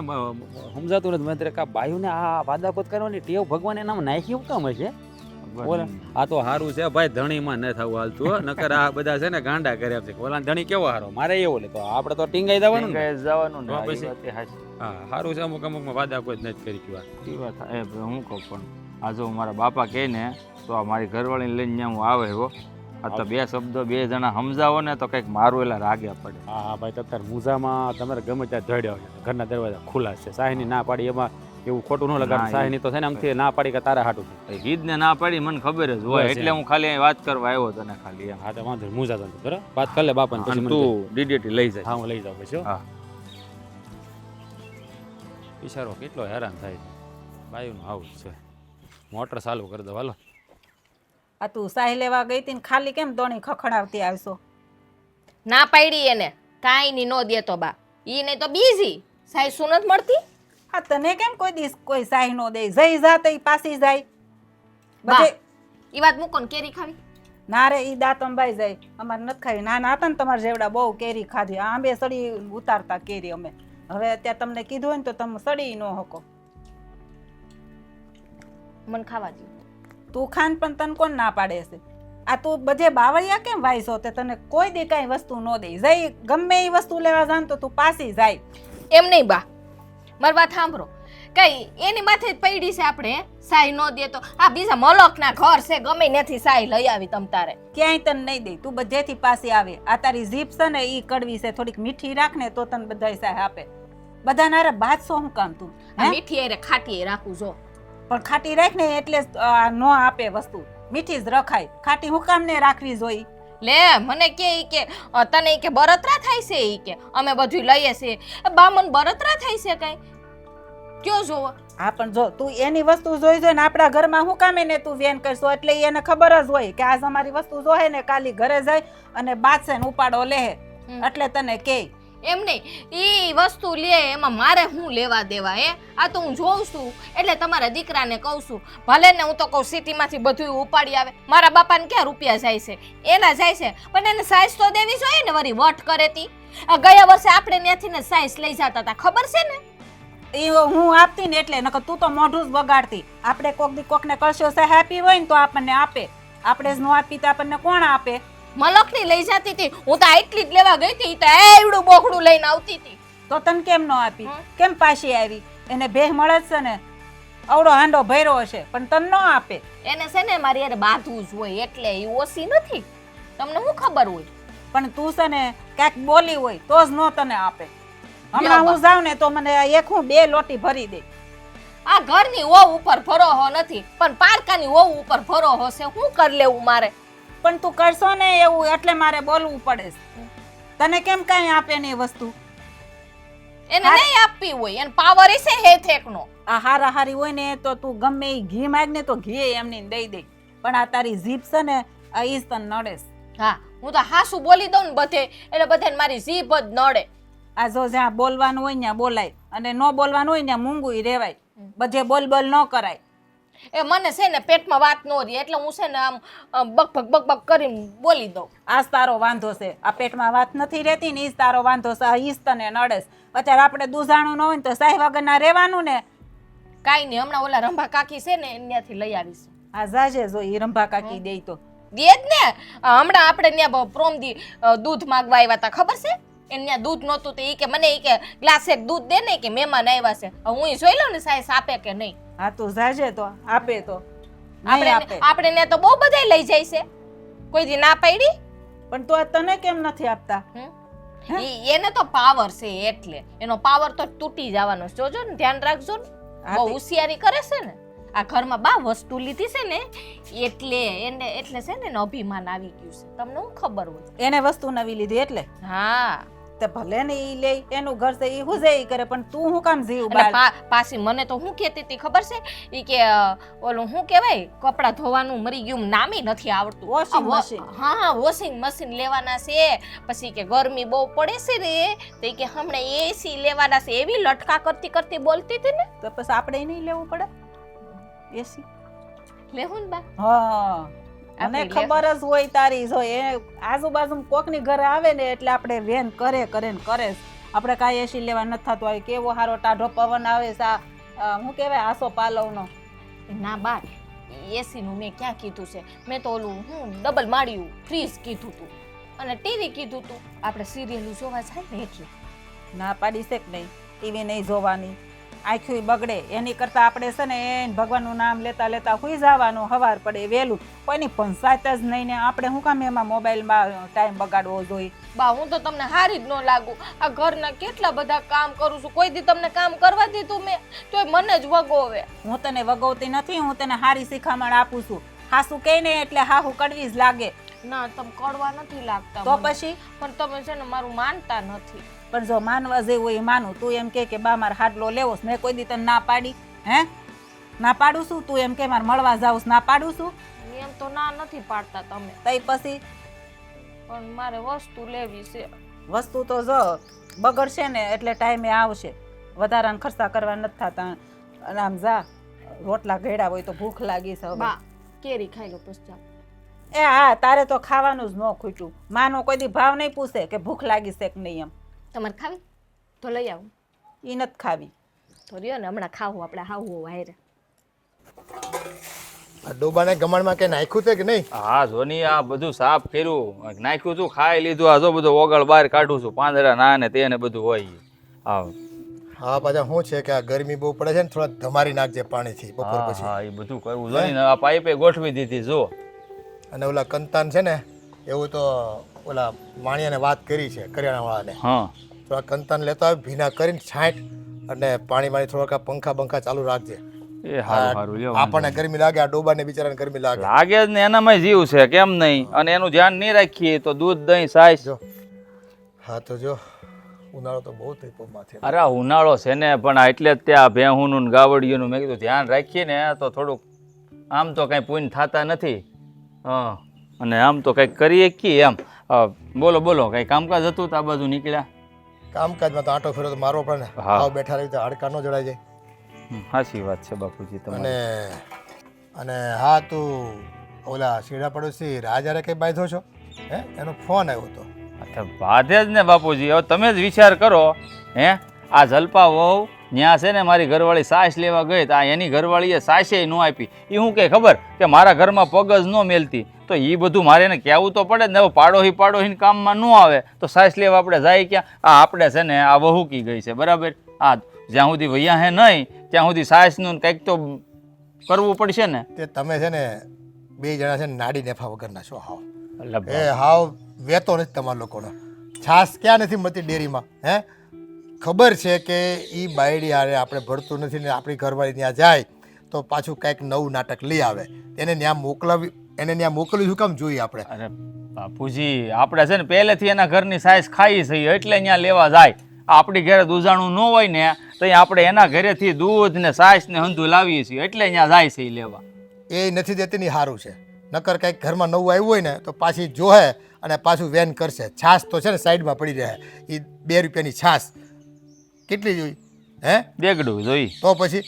સમજાતું નથી. મને કા બાયુને આ વાદાપત કરવાની ટેવ ભગવાન એનામાં નાખી એવું કામ હશે. બોલે આ તો સારું છે ભાઈ, ધણીમાં ન થવું હાલતું. નકર આ બધા છે ને ગાંડા કર્યા છે. ઓલા ધણી કેવો હારો, મારે એવો લે તો આપણે તો ટીંગાઈ જવાનું ને. જવાનું ને પછી. એ વાતે હાચી. હા સારું છે. અમુક અમુકમાં વાદા કોઈ જ નથી કરી ગયું. એ વાત હું કહું, પણ આ જો મારા બાપા કહે ને તો આ મારી ઘરવાળીને લઈને ત્યાં હું આવે હો. આ તો 2 શબ્દો 2 જણા સમજાવો ને તો કંઈક મારું એલા રાગ્યા પડે. હા હા ભાઈ અત્યારે મૂઝામાં તમારે ગમે ત્યાં ધડ્યો ઘરના દરવાજા ખુલ્લા છે. સાહીની ના પાડી એમાં એવું ખોટું ન લગાડ. સાહીની તો છે ને આમથી ના પાડી કે તારા હાટું ગીત ને ના પાડી મને ખબર જ હોય, એટલે હું ખાલી અહીં વાત કરવા આવ્યો તને ખાલી એમ. હા તો વાંધો મૂઝા તો બરાબર વાત કરી લે બાપાને પછી અને મને તું ડીડીટી લઈ જાય. હા હું લઈ જાઉં પછી. હા બિચારો કેટલો હેરાન થાય છે. બાયુનું આવું જ છે. મોટર ચાલુ કરી દો હાલો. આ તું સાહી લેવા ગઈ હતી ને ખાલી કેમ દોણી ખખડાવતી આવશો? ના પાડી એને કાંઈ ની નો દેતો બા. ઈ નહીં તો બીજી સાઈ શું નથી મળતી. આ તને કેમ કોઈ દિવસ કોઈ સાહી નો દે? જઈ જાતે ઈ પાછી જાય. બા બધે ઈ વાત મૂકો ને કેરી ખાવી. ના રે ઈ દાંતંબાઈ જાય. અમારે નથી ખાવી. નાના હતા ને તમારા જેવડા બહુ કેરી ખાધી. આંબે સડી ઉતારતા કેરી અમે. હવે અત્યારે તમને કીધું હોય ને તો તમે સડી ન હકો. મને ખાવા દો. તું ખાન પણ તને કોણ ના પાડે છે? આ તું બધે બાવળિયા કેમ વાયસો? તે તને કોઈ દી કાંઈ વસ્તુ ન દે. જઈ ગમે એ વસ્તુ લેવા જાન તો તું પાછી જાય. એમ નહીં બા, મારી વાત સાંભળો. કઈ એની માથે જ પડી છે આપણે સાઈ નો દે તો. આ બીજા મલકના ઘર છે, ગમે નથી સાઈ લઈ આવી તમ તારે. ક્યાંય તને નહીં દે. તું બધેથી પાછી આવે. આ તારી જીભ છે ને ઈ કડવી છે. થોડીક મીઠી રાખ ને તો તને બધાય સાય આપે. બધાને અરે બાદશો શું કામ તું? આ મીઠી અરે ખાટી રાખું જો. પણ ખાટી રાખ ને એટલે ન આપે વસ્તુ. મીઠી જ રખાય. ખાટી હું કામ ને રાખવી જોઈ? લે મને કે ઈ કે તને ઈ કે બળતરા થાય છે. ઈ કે અમે બધું લઈએ છીએ. બા મને બળતરા થાય છે કઈ કયો જોવો. હા પણ જો તું એની વસ્તુ જોઈ જોઈને આપણા ઘરમાં હું કામે ને તું વેન કરશો? એટલે એને ખબર જ હોય કે આજ અમારી વસ્તુ જોહે ને કાલી ઘરે જાય અને બાદશે ને ઉપાડો લે. એટલે તને કે એમ નહીં, ઈ વસ્તુ લે એમાં મારે શું લેવા દેવા હે? આ તો હું જોઉં છું એટલે તમારા દીકરાને કહું છું. ભલે ને હું તો કહું સિટીમાંથી બધું ઉપાડી આવે. મારા બાપાને ક્યાં રૂપિયા જાય છે? એના જાય છે, પણ એને સાઈઝ તો દેવી જોઈએ ને. વળી વટ કરે તી. ગયા વર્ષે આપણે ત્યાંથી ને સાઈઝ લઈ જતા હતા, ખબર છે ને? એ હું આપતી ને એટલે નકર તું તો મોઢું જ બગાડતી. આપણે કોક દી કોકને કશો છે હેપી હોય ને તો આપણને આપે. આપણે જ ન આપી તો આપણને કોણ આપે? મલકની લઈ જતી હતી. હું તો આટલી જ લેવા ગઈ હતી, તો એવડું બોખડું લઈને આવતી હતી. તો તને કેમ ન આપી? કેમ પાછી આવી? એને ભેહ મળે છે ને, અવડો હાંડો ભર્યો હશે પણ તને ન આપે. એને છે ને મારી યાર બાંધવું જ હોય, એટલે એ ઓછી નથી. તમને શું ખબર હોય? પણ તું છે ને ક્યાંક બોલી હોય તો જ ન તને આપે. હમણાં હું જાઉં ને તો મને એક હું 2 લોટી ભરી દે. આ ઘરની વહુ ઉપર ભરોહો નથી, પણ પારકાની વહુ ઉપર ભરોહો છે. શું કરી લેવું મારે? પણ તું કરશો ને એવું એટલે મારે બોલવું પડે. તને કેમ કાંઈ આપે ને એ વસ્તુ? એને નહીં આપવી હોય, એને પાવર છે હે થેકનો. આ હારા હારી હોય ને તો તું ગમે એ ઘી માગ ને તો ઘી એમને દઈ દે, પણ આ તારી જીભ છે ને આ ઈ જ તને નડેસ. હા હું તો હાસું બોલી દઉં ને બધે એટલે બધાને મારી જીભ જ નડે. આ જો જ્યાં બોલવાનું હોય ત્યાં બોલાય અને ન બોલવાનું હોય ત્યાં મૂંગું રહેવાય, બધે બોલ બોલ ન કરાય. એ મને છે ને પેટમાં વાત ન રહી એટલે હું છે ને આમ બકબક કરીને બોલી દઉં. આ જ તારો વાંધો છે, આ પેટમાં વાત નથી રહેતી ને ઈ જ તારો વાંધો છે, આ ઈ જ તને નડેસ. અત્યારે આપણે દૂધાણું ન હોય ને તો સાહી વગરના રહેવાનું ને. કાંઈ નહીં, હમણાં ઓલા રંભા કાકી છે ને ત્યાંથી લઈ આવીશ. આ જાજે જો ઈ રંભા કાકી દે તો દે જ ને. હમણાં આપણે ત્યાં પ્રોમદી દૂધ માંગવા આવ્યા હતા ખબર છે, એને ત્યાં દૂધ નહોતું તો ઈ કે મને ઈ કે ગ્લાસ એક દૂધ દે ને કે મહેમાન આવ્યા છે. હવે હું જોઈ લઉં ને સાઈસ આપે કે નહીં. હા તું જાજે તો આપે તો નહીં આપે. આપણે ને તો બહુ બધા લઈ જાય છે, કોઈ દી ના પાડી. પણ તો તને કેમ નથી આપતા? એને તો પાવર છે એટલે એનો પાવર તો તૂટી જવાનો છે. જોજો ને ધ્યાન રાખજો ને, બહુ હોશિયારી કરે છે ને. આ ઘરમાં બા વસ્તુ લીધી છે ને એટલે એટલે છે ને એનો અભિમાન આવી ગયું છે. તમને હું ખબર હોય એને વસ્તુ નવી લીધી એટલે? હા તે ભલે ને ઈ લે, એનું ઘર છે ઈ હુજે ઈ કરે, પણ તું હું કામ જીવ બાળ? પાછી મને તો હું કહેતી હતી ખબર છે, ઈ કે ઓલું શું કહેવાય કપડાં ધોવાનું મરી ગયું નામે નથી આવડતું. Washing machine. હા વોશિંગ મશીન લેવાના છે. પછી કે ગરમી બહુ પડે છે ને તો ઈ કે હમણાં એસી લેવાના છે. એવી લટકા કરતી કરતી બોલતી હતી ને. તો પછી આપણે નહીં લેવું પડે એસી? લેવું ને બા. હા અને ખબર જ હોય તારી, જો એ આજુબાજુ કોકની ઘરે આવે ને એટલે આપણે વેન કરે કરે ને કરે. આપણે કાંઈ એસી લેવા નથી થતું. હોય કેવો સારો ટાઢો પવન આવે છે, શું કહેવાય આસો પાલવનો. ના બા એસી નું મેં ક્યાં કીધું છે, મેં તો ઓલું હું ડબલ માળ્યું ફ્રીજ કીધું તું અને ટીવી કીધું તું. આપણે સિરિયલ જોવા જાય ને એટલે. ના પાડી છે કે નહીં, ટીવી નહીં જોવાની, આંખી બગડે. એની કરતાં આપણે છે ને એને ભગવાનનું નામ લેતા લેતા સુઈ જવાનું, સવાર પડે વહેલું. કોઈની પંચાયત જ નહીં ને આપણે શું કામ એમાં મોબાઈલમાં ટાઈમ બગાડવો જોઈએ? બા હું તો તમને હારી જ ન લાગુ. આ ઘરના કેટલા બધા કામ કરું છું, કોઈ દી તમને કામ કરવા દીધું મેં તોય મને જ વગોવે. હું તને વગવતી નથી, હું તને સારી શિખામણ આપું છું. હાસુ કહે ને એટલે હાહુ કડવી જ લાગે. ના તમે કડવા નથી લાગતા તો મને. પછી પણ તમે છે ને મારું માનતા નથી. પણ જો માનવા જેવું હોય એ માનું. તું એમ કે બા મારે હાડલો લેવો છે, મેં કોઈ દી તને ના પાડી? હે ના પાડું છું? તું એમ કે મારે મળવા જાઉં ના પાડું છું? એમ તો ના નથી પાડતા તમે. તઈ પછી પણ મારે વસ્તુ લેવી છે. વસ્તુ તો જો બગડશે ને એટલે ટાઈમે આવશે, વધારાના ખર્ચા કરવા નથી થતા. અને આમ જા રોટલા ઘેડા હોય તો ભૂખ લાગી છે હવે. બા કેરી ખાઈ લો પછી. એ હા તારે તો ખાવાનું જ ન ખૂટ્યું. માનો કોઈ દી ભાવ નહીં પૂછે કે ભૂખ લાગી છે કે નહીં. એમ તમારે ખાવી તો લઈ આવું. એ નથી ખાવી તો રહ્યો ને હમણાં ખાવું આપણે હાવું હારે. આ ડોબાને ગમણમાં કે નાખ્યું છે કે નહીં? હા જોની આ બધું સાફ કર્યું, નાખ્યું તું, ખાઈ લીધું. આ જો બધું ઓગળ બહાર કાઢું છું, પાંદડા ના ને તે ને બધું હોય. હા હા પાછા શું છે કે આ ગરમી બહુ પડે છે ને, થોડા ધમારી નાખજે પાણીથી બપોર પછી. હા એ બધું કરવું જોઈએ ને. આ પાઇપે ગોઠવી દીધી જો. અને ઓલા કંતાન છે ને એવું તો ઓલા વાણિયાને વાત કરી છે કરિયાણાવાળાને. હા તો આ કંતાન લેતો આવે ભીના કરીને છાંટ અને પાણી થોડાક પંખા બંખા ચાલુ રાખજે. એ હારું હારું લ્યો. આપણને ગરમી લાગે, આ ડોબાને બિચારાને ગરમી લાગે. લાગે જ ને, એનામાં જીવ છે કેમ નહીં. અને એનું ધ્યાન નહીં રાખીએ તો દૂધ દહીં સાઈસ. હા તો જો ઉનાળો તો બહુ થઈ માથે. અરે ઉનાળો છે ને પણ એટલે જ ત્યાં ભેહુંનું ને ગાવડિયુંનું મેં કીધું ધ્યાન રાખીએ ને તો થોડુંક આમ તો કંઈ પૂન થતા નથી. હા અને આમ તો કંઈક કરીએ કે એમ. બોલો બોલો કંઈ કામકાજ હતું તો આ બાજુ નીકળ્યા? કામકાજમાં તો આટો ફેરો તો મારવો પડે ને. હા. આવ બેઠા રહી તો હાડકા ન જડાઈ જાય. સાચી વાત છે બાપુજી તમારી. અને હા તું ઓલા શેડા પડોશી રાજારે કઈ બાંધો છો? હે એનો ફોન આવ્યો હતો. અચ્છા બાધે જ ને બાપુજી. હવે તમે જ વિચાર કરો. હે આ જલપા વહુ ત્યાં છે ને મારી ઘરવાળી સાસ લેવા ગઈ તો એની ઘરવાળીએ સાસે ન આપી. એ શું કે ખબર કે મારા ઘરમાં પગ જ ન મેલતી. તો એ બધું મારે એને કહેવું તો પડે જ ને. હવે પાડોહી કામમાં ન આવે તો સાસ લેવા આપણે જાય ક્યાં? આ આપણે છે ને આ વહુકી ગઈ છે બરાબર. આ જ્યાં સુધી વૈયા હે નહીં ત્યાં સુધી સાસનું કંઈક તો કરવું પડશે ને. તે તમે છે ને બે જણા છે ને નાડી નેફા વગરના છો. હાવ એટલે એ હાવ વેતો નથી તમારા લોકોનો. છાસ ક્યાં નથી મળતી ડેરીમાં? હે ખબર છે કે એ બાયડી હારે આપણે ભળતું નથી ને આપણી ઘરવાળી ત્યાં જાય તો પાછું કંઈક નવું નાટક લઈ આવે. એને ત્યાં મોકલવી શું કામ જોઈએ આપણે? અરે બાપુજી આપણે છે ને પહેલેથી એના ઘરની સાઈઝ ખાઈ છીએ એટલે અહીંયા લેવા જાય. આપણી ઘરે દૂધાણું ન હોય ને તો અહીંયા આપણે એના ઘરેથી દૂધ ને છાશ ને હંધું લાવીએ છીએ એટલે અહીંયા જાય છે એ લેવા. એ નથી દેતી ને સારું છે. નકર કંઈક ઘરમાં નવું આવ્યું હોય ને તો પાછી જોહે અને પાછું વેન કરશે. છાશ તો છે ને સાઈડમાં પડી રહે. એ 2 રૂપિયાની છાશ કેટલી જોઈ હે? દેગડું જોઈ તો પછી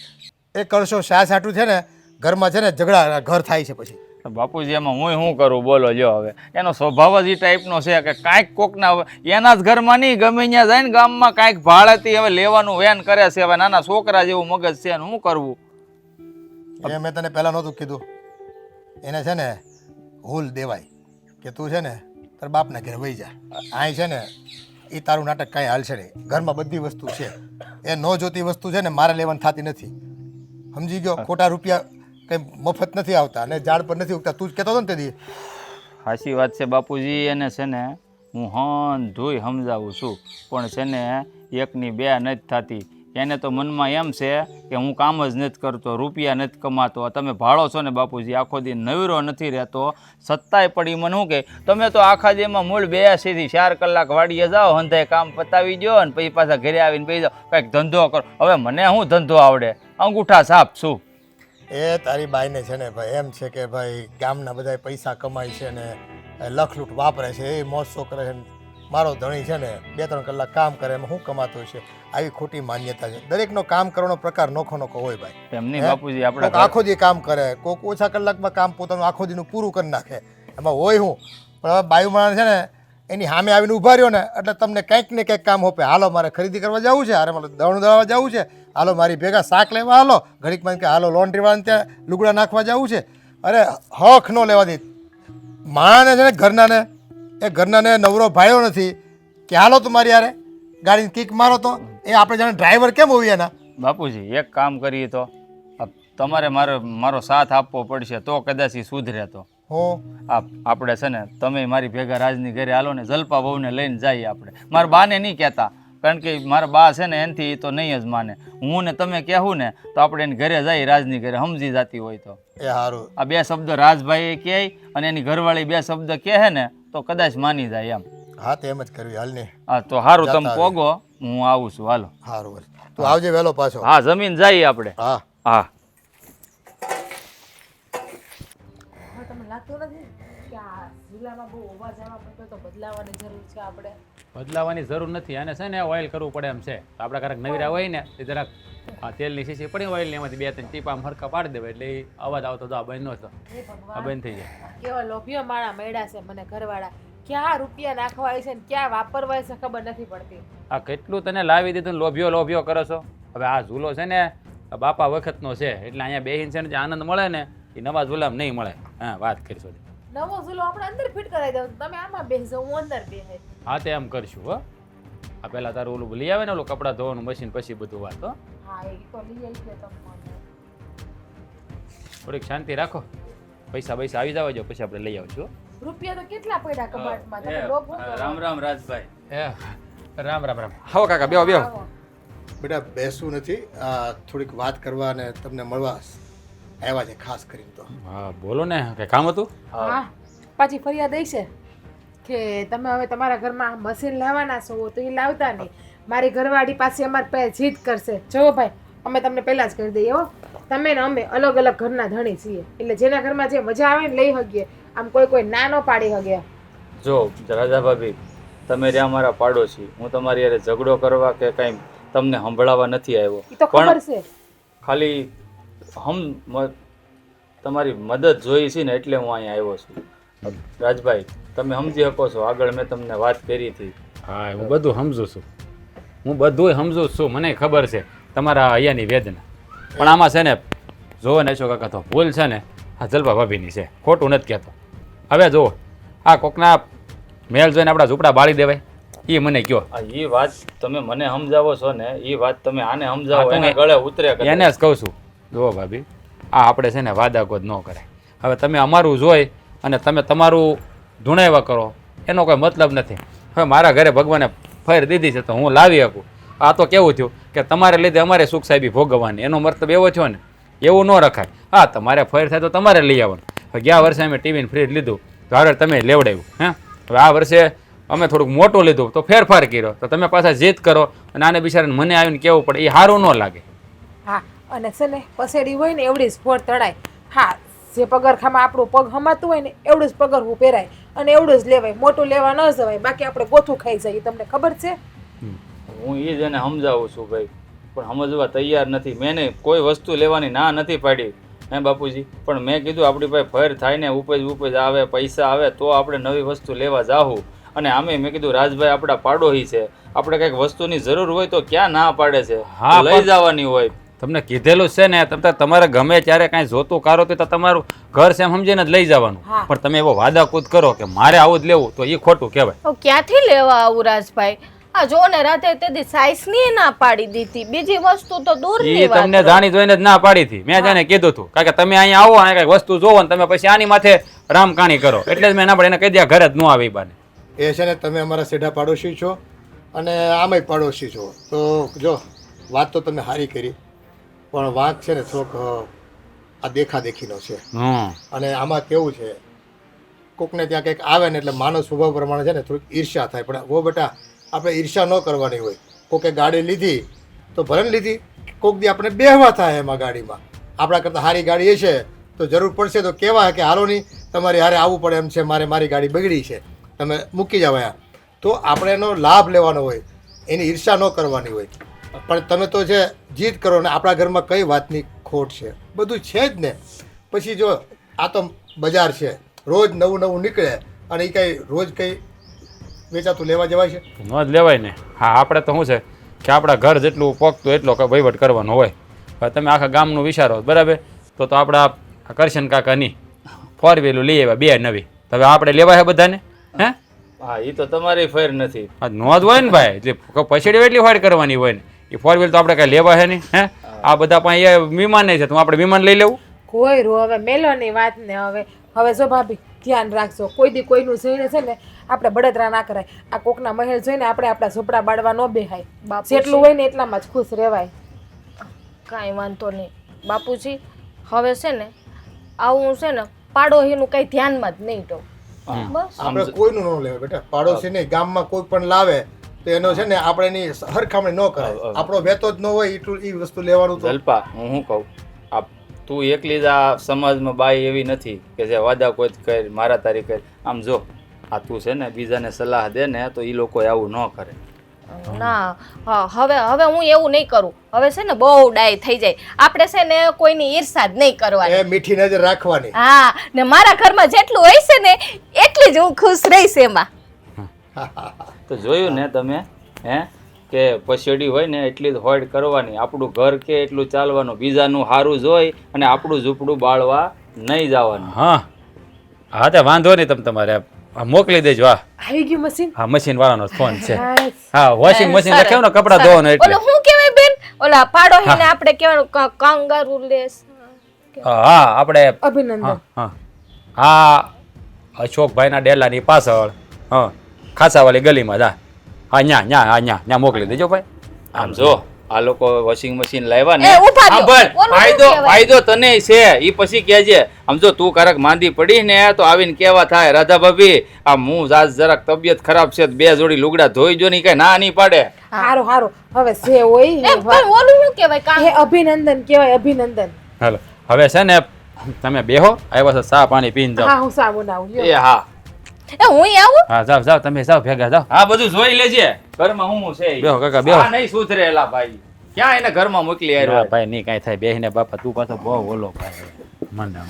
એ કરશો છાશ હાટું છે ને ઘરમાં છે ને ઝઘડા ઘર થાય છે પછી. બાપુજી એમાં હું શું કરું બોલો જો હવે એનો સ્વભાવ જ એ ટાઈપનો છે કે કાંઈક કોકના એના જ ઘરમાં નહીં ગમે ત્યાં જાય ને ગામમાં કાંઈક ભાડેથી હવે લેવાનું વેન કરે છે. હવે નાના છોકરા જેવું મગજ છે ને શું કરવું? એ મેં તને પહેલાં નહોતું કીધું એને છે ને હુલ દેવાય કે તું છે ને તારા બાપના ઘરે વહી જા. અહીં છે ને એ તારું નાટક કાંઈ હાલશે નહીં. ઘરમાં બધી વસ્તુ છે. એ ન જોતી વસ્તુ છે ને મારે લેવાની થતી નથી. સમજી ગયો? ખોટા રૂપિયા કંઈ મફત નથી આવતા અને ઝાડ પર નથી ઉગતા. તું જ કહેતો હતો ને તે દી. સાચી વાત છે બાપુજી. એને છે ને હું ધોઈ સમજાવું છું પણ છે ને એકની બે નથી થતી. એને તો મનમાં એમ છે કે હું કામ જ નથી કરતો, રૂપિયા નથી કમાતો. તમે ભાડો છો ને બાપુજી, આખો દી નવીરો નથી રહેતો. સત્તાય પડી મને શું કે તમે તો આખા દીમાં મૂળ 82 થી 4 કલાક વાડીએ જાઓ, હંધાય કામ પતાવી દો અને પછી પાછા ઘરે આવીને બેસી જાઓ, કંઈક ધંધો કરો. હવે મને શું ધંધો આવડે? અંગૂઠા સાપ છું. એ તારી બાઈને છે ને ભાઈ એમ છે કે ભાઈ ગામના બધા પૈસા કમાય છે ને લખલૂટ વાપરે છે, એ મોજશોખ કરે છે. મારો ધણી છે ને 2-3 કલાક કામ કરે એમાં શું કમાતો છે? આવી ખોટી માન્યતા છે. દરેકનો કામ કરવાનો પ્રકાર નોખો નોખો હોય ભાઈ. એમની બાપુજી આપણે કોક આખો દી કામ કરે, કોક ઓછા કલાકમાં કામ પોતાનું આખો દીનું પૂરું કરી નાખે. એમાં હોય હું પણ હવે બાયુ માણસ છે ને એની સામે આવીને ઊભા રહ્યો ને એટલે તમને કંઈક ને કંઈક કામ હોપે. હાલો મારે ખરીદી કરવા જવું છે, અરે મારે દળું દળવા જવું છે, હાલો મારી ભેગા શાક લેવા, હાલો ઘડીકમાં કે હાલો લોન્ડ્રી વાળાને ત્યાં લુગડા નાખવા જવું છે. અરે હક ન લેવા દે માણસને છે ને ઘરનાને. એ ઘરનાને નવરો ભાડ્યો નથી કે હાલો તમારી યારે ગાડીને કિક મારો. તો એ આપણે જાણે ડ્રાઈવર કેમ હોઈએ એના? બાપુજી એક કામ કરીએ તો તમારે મારો સાથ આપવો પડશે તો કદાચ એ સુધરે. તો આપણે છે ને તમે મારી ભેગા રાજની ઘરે હાલો ને, જલપા બહુને લઈને જઈએ આપણે. મારા બાને નહીં કહેતા કારણ કે મારા બા છે ને એનાથી તો નહીં જ માને. હું ને તમે કહેવું ને તો આપણે એની ઘરે જઈએ, રાજની ઘરે સમજી જતી હોય તો. એ સારું. આ 2 શબ્દ રાજભાઈ કહે અને એની ઘરવાળી 2 શબ્દ કહે ને તો કદાચ માની જાય એમ. હા તો એમ જ કરવી. હાલ ને. હા તો સારું, તમે પોગો, હું આવું છું. હાલો. સારું, તું આવજે વહેલો પાછો. હા જમીન જઈએ આપણે. હા હા. તમને લાગતું નથી કે આ જિલ્લામાં બહુ અવાજ આવવા પડતો તો બદલાવાની જરૂર છે આપણે? બદલાવાની જરૂર નથી. અને છે ને ઓઇલ કરવું પડે એમ છે. આપણે ક્યારેક નવીરા હોય ને તે જરાક આ તેલની શીશી પડી ઓઇલની એમાંથી 2-3 ટીપા હરખા પાડી દેવાય એટલે એ અવાજ આવતો તો આ બંધ નહોતો, આ બંધ થઈ જાય. કેવા લોભીઓ માણા મળ્યા છે મને ઘરવાળા. ક્યાં રૂપિયા નાખવા હોય છે ને ક્યાં વાપરવા છે ખબર નથી પડતી. આ કેટલું તને લાવી દીધું લોભ્યો લોભ્યો કરો છો. હવે આ ઝૂલો છે ને બાપા વખતનો છે એટલે અહીંયા બેહીને છે ને જે આનંદ મળે ને એ નવા ઝૂલામાં નહીં મળે. હા વાત કરીશું. નવો ઝૂલો આપણે અંદર ફિટ કરાવી દઉં, તમે આમાં બેસજો, હું અંદર બેસે. હા તે એમ કરશું. હો આ પહેલાં તારું ઓલું લઈ આવે ને ઓલું કપડાં ધોવાનું મશીન પછી બધું વાત. હો હા એ તો લઈ આવી છે તમને. થોડીક શાંતિ રાખો, પૈસા આવી જાવ જો પછી આપણે લઈ આવશું. રૂપિયા તો કેટલા પડ્યા કબાટમાં, તમે લોભ શું કરો? રામ રામ રાજભાઈ. રામ રામ રામ. આવો કાકા બેહો બેહો. બેટા બેસવું નથી, થોડીક વાત કરવા અને તમને મળવા આવ્યા છે ખાસ કરીને. તો હા બોલો ને, કઈ કામ હતું? હા પાછી ફરિયાદ આવી છે કે તમે હવે તમારા ઘરમાં મશીન લાવવાના છો તો એ લાવતા નહીં. મારી ઘરવાળી પાસે અમારી પાસે જીદ કરશે. જો ભાઈ અમે તમને પહેલાં જ કરી દઈએ હો, તમે ને અમે અલગ અલગ ઘરના ધણી છીએ એટલે જેના ઘરમાં જે મજા આવે ને લઈ શકીએ, આમ કોઈ ના ન પાડી શકે. જો રાજા ભાભી, તમે રહ્યા અમારા પાડોશી, હું તમારી યારે ઝઘડો કરવા કે કંઈ તમને સંભળાવવા નથી આવ્યો. એ તો ખબર છે. ખાલી તમારી મદદ જોઈ છે ને એટલે હું અહીંયા આવ્યો છું. રાજભાઈ તમે સમજી શકો છો, આગળ મેં તમને વાત કરી હતી. હા હું બધું સમજુ છું, હું બધું સમજુ છું. મને ખબર છે તમારા અહીંયાની વેદના. પણ આમાં છે ને જોવો ને છો કાકા તો ભૂલ છે ને આ જલપા ભાભીની છે, ખોટું નથી કહેતો. હવે જુઓ આ કોકના મેલ જોઈને આપણા ઝૂંપડા બાળી દેવાય એ મને કયો. એ વાત તમે મને સમજાવો છો ને એ વાત તમે આને સમજાવો, એને ગળે ઉતરે. એને જ કહું છું. જુઓ ભાભી આ આપણે છે ને વાદાગોદ ન કરાય. હવે તમે અમારું જોઈ અને તમે તમારું ધૂણાવ્યા કરો એનો કોઈ મતલબ નથી. હવે મારા ઘરે ભગવાને ફેર દીધી છે તો હું લાવી શકું. આ તો કેવું થયું કે તમારે લીધે અમારે સુખ સાહેબી ભોગવવાની, એનો મતલબ એવો થયો ને, એવું ન રખાય. હા તમારે ફેર થાય તો તમારે લઈ આવવાનું. હવે ગયા વર્ષે અમે ટીવીને ફ્રીજ લીધું તો હવે તમે લેવડાવ્યું. હે હવે આ વર્ષે અમે થોડુંક મોટું લીધું તો ફેરફાર કર્યો તો તમે પાછા જીદ કરો અને આને બિચારાને મને આવીને કહેવું પડે એ સારું ન લાગે. હા અને છે ને પસેડી હોય ને એવડી જ ફોડ તળાય. હા જે પગરખામાં આપણું પગ હમાતું હોય ને એવડું જ પગરખું પહેરાય અને એવડું જ લેવાય, મોટું લેવા ન જવાય, બાકી આપણે ગોથું ખાઈ જઈએ. તમને ખબર છે? હું એ જ એને સમજાવું છું ભાઈ, પણ સમજવા તૈયાર નથી. મેં કોઈ વસ્તુ લેવાની ના નથી પાડી હે બાપુજી, પણ મેં કીધું આપણી પાસે ફેર થાય ને ઉપજ આવે, પૈસા આવે તો આપણે નવી વસ્તુ લેવા જાવું. અને આમે મેં કીધું રાજભાઈ આપણા પાડોશી છે, આપણે કંઈક વસ્તુની જરૂર હોય તો ક્યાં ના પાડે છે, હા, લઈ જવાની હોય. તમને કીધેલું છે ને, તમારે ગમે ત્યારે કાંઈ જોતું કારો તો તમારું ઘર છે એમ સમજીને જ લઈ જવાનું. હા. પણ તમે એવો વાદાકૂદ કરો કે મારે આવું જ લેવું તો એ ખોટું કહેવાય. હવે ક્યાંથી લેવા આવું રાજભાઈ? આ જો ને રાતે તેથી સાઈઝ ની ના પાડી દીધી, બીજી વસ્તુ તો દૂરની એ વાત તમને રહી. જાણી જોઈને જ ના પાડી હતી. મેં જાણે કીધું હતું કારણ કે તમે અહીંયા આવો અને કઈક વસ્તુ જોવો ને તમે પછી આની માથે રામકાણી કરો એટલે જ મેં ના પડે એને કહી દે ઘરે જ ન આવી બાને. એ છે ને તમે અમારા સેઢા પાડોશી છો અને આમાંય પાડોશી છો, તો જો વાત તો તમે સારી કરી, પણ વાંક છે ને થોડોક આ દેખાદેખીનો છે. અને આમાં કેવું છે, કોકને ત્યાં કંઈક આવે ને એટલે માનવ સ્વભાવ પ્રમાણે છે ને થોડીક ઈર્ષ્યા થાય. પણ વો બેટા આપણે ઈર્ષ્યા ન કરવાની હોય. કોકે ગાડી લીધી તો ભલે ને લીધી, કોક દી આપણે બેહવા થાય એમાં ગાડીમાં. આપણા કરતાં સારી ગાડી હશે તો જરૂર પડશે તો કહેવાય કે હાલો નહીં તમારે હારે આવવું પડે એમ છે, મારી ગાડી બગડી છે, તમે મૂકી જાવ અહીંયા. તો આપણે એનો લાભ લેવાનો હોય, એની ઈર્ષ્યા ન કરવાની હોય. પણ તમે તો છે જીદ કરો ને આપણા ઘરમાં કઈ વાતની ખોટ છે, બધું છે જ ને. પછી જો આ તો બજાર છે, રોજ નવું નવું નીકળે અને એ કંઈ રોજ કંઈ વેચાતું લેવા જવાય છે? ન જ લેવાય ને. હા આપણે તો શું છે કે આપણા ઘર જેટલું પોગતું એટલો વહીવટ કરવાનો હોય. હવે તમે આખા ગામનું વિચારો બરાબર, તો આપણા કરશન કાકાની 4 વ્હીલર લઈ આવ્યા 2 નવી. હવે આપણે લેવા છે બધાને? હે હા એ તો તમારી ફેર નથી. નો જ હોય ને ભાઈ, જે પછેડી એટલી ફાઈટ કરવાની હોય ને. એ 4 વ્હીલર તો આપણે કાંઈ લેવા છે નહીં. હે આ બધા પાસે વિમાન નહીં છે તો આપણે વિમાન લઈ લેવું? કોઈ રો હવે મેલોની વાત ને. હવે જો ભાભી ધ્યાન રાખજો, કોઈ દી કોઈનું જોઈને છે ને આપણે બળતરા ના કરાય. આ કોકના મહેલ જોઈને આપણે આપણા ઝોપડા બાળવા ન બેહાય. બાપુજી. જેટલું હોય ને એટલામાં જ ખુશ રહેવાય. કાંઈ વાંધો નહીં બાપુજી, હવે છે ને આવું છે ને પાડોશીનું કંઈ ધ્યાનમાં જ નહીં દઉં. બસ આપણે કોઈનું ન લેવાય બેટા. પાડોશી નહીં, ગામમાં કોઈ પણ લાવે તો એનો છે ને આપણે એની હરખામણી ન કરાય. આપણો વેતો જ ન હોય એટલું એ વસ્તુ લેવાનું. તો જલ્પા હું શું કહું, આ તું એકલી જ આ સમાજમાં બાઈ એવી નથી કે જે વાદા કોઈ કરી મારા તારી કરી. આમ જો આ તું છે ને બીજાને સલાહ દે ને તો એ લોકો આવું ન કરે. ના હવે હું એવું નહીં કરું. હવે છે ને બહુ ડાય થઈ જાય. આપણે છે ને કોઈની ઈર્ષા જ નહીં કરવાની. એ મીઠી નજર રાખવાની. હા ને મારા ઘરમાં જેટલું હોય છે ને એટલી જ હું ખુશ રહીશ એમાં. તો જોયું ને તમે હે કે પછેડી હોય ને એટલી જ હોડ કરવાની, આપણું ઘર કે એટલું ચાલવાનું, બીજાનું સારું જોઈ અને આપણું ઝૂંપડું બાળવા નહીં જવાનું. હા હા તે વાંધો નહીં, તમે તમારે મોકલી દેજો. હા આવી ગયું મશીન? હા મશીન વાળાનો ફોન છે. બસ. હા વોશિંગ મશીન લખ્યું ને કપડાં ધોવાનું એટલે. ઓલું શું કહેવાય બેન, ઓલા પાડોશીને આપણે કહેવાનું કાંગારૂ લેસ. હા આપણે અભિનંદન. હા હા અશોકભાઈના ડેલાની પાછળ હા ખાસાવાળી ગલીમાં જા. હા ન્યા મોકલી દેજો ભાઈ. આમ જો આ લોકો વોશિંગ મશીન લાવ્યા ને, એ ઊભા રહ્યો. સાંભળ, ઓલું શું કહેવાય? ફાયદો તને છે ઈ પછી કહેજે. આમ જો તું કારક માંદી પડી ને તો આવીને કેવા થાય, રાધા ભાભી આ હું જરાક તબિયત ખરાબ છે, 2 જોડી લુગડા ધોઈ જો ની કઈ ના નહીં પાડે. હારું હવે સે હોય એમ પણ ઓલું શું કહેવાય એ અભિનંદન કહેવાય. અભિનંદન. હાલો હવે છે ને તમે બેહો, આવ્યા છો ચા પાણી પીને જાઓ. હા હું સા બનાવું. એ હા હું આવું. હા જાઓ તમે જાઓ ભેગા જાઓ. હા બધું જોઈ લેજે ઘરમાં હું છે ઈ. બેહો કાકા બેહો. આ નહીં સુધરેલા ભાઈ, ક્યાં એને ઘરમાં મોકલી ના આવ્યો. ભાઈ નહીં કાંઈ થાય બેહીને બાપા તું પાછો બહુ ઓલો ભાઈ મને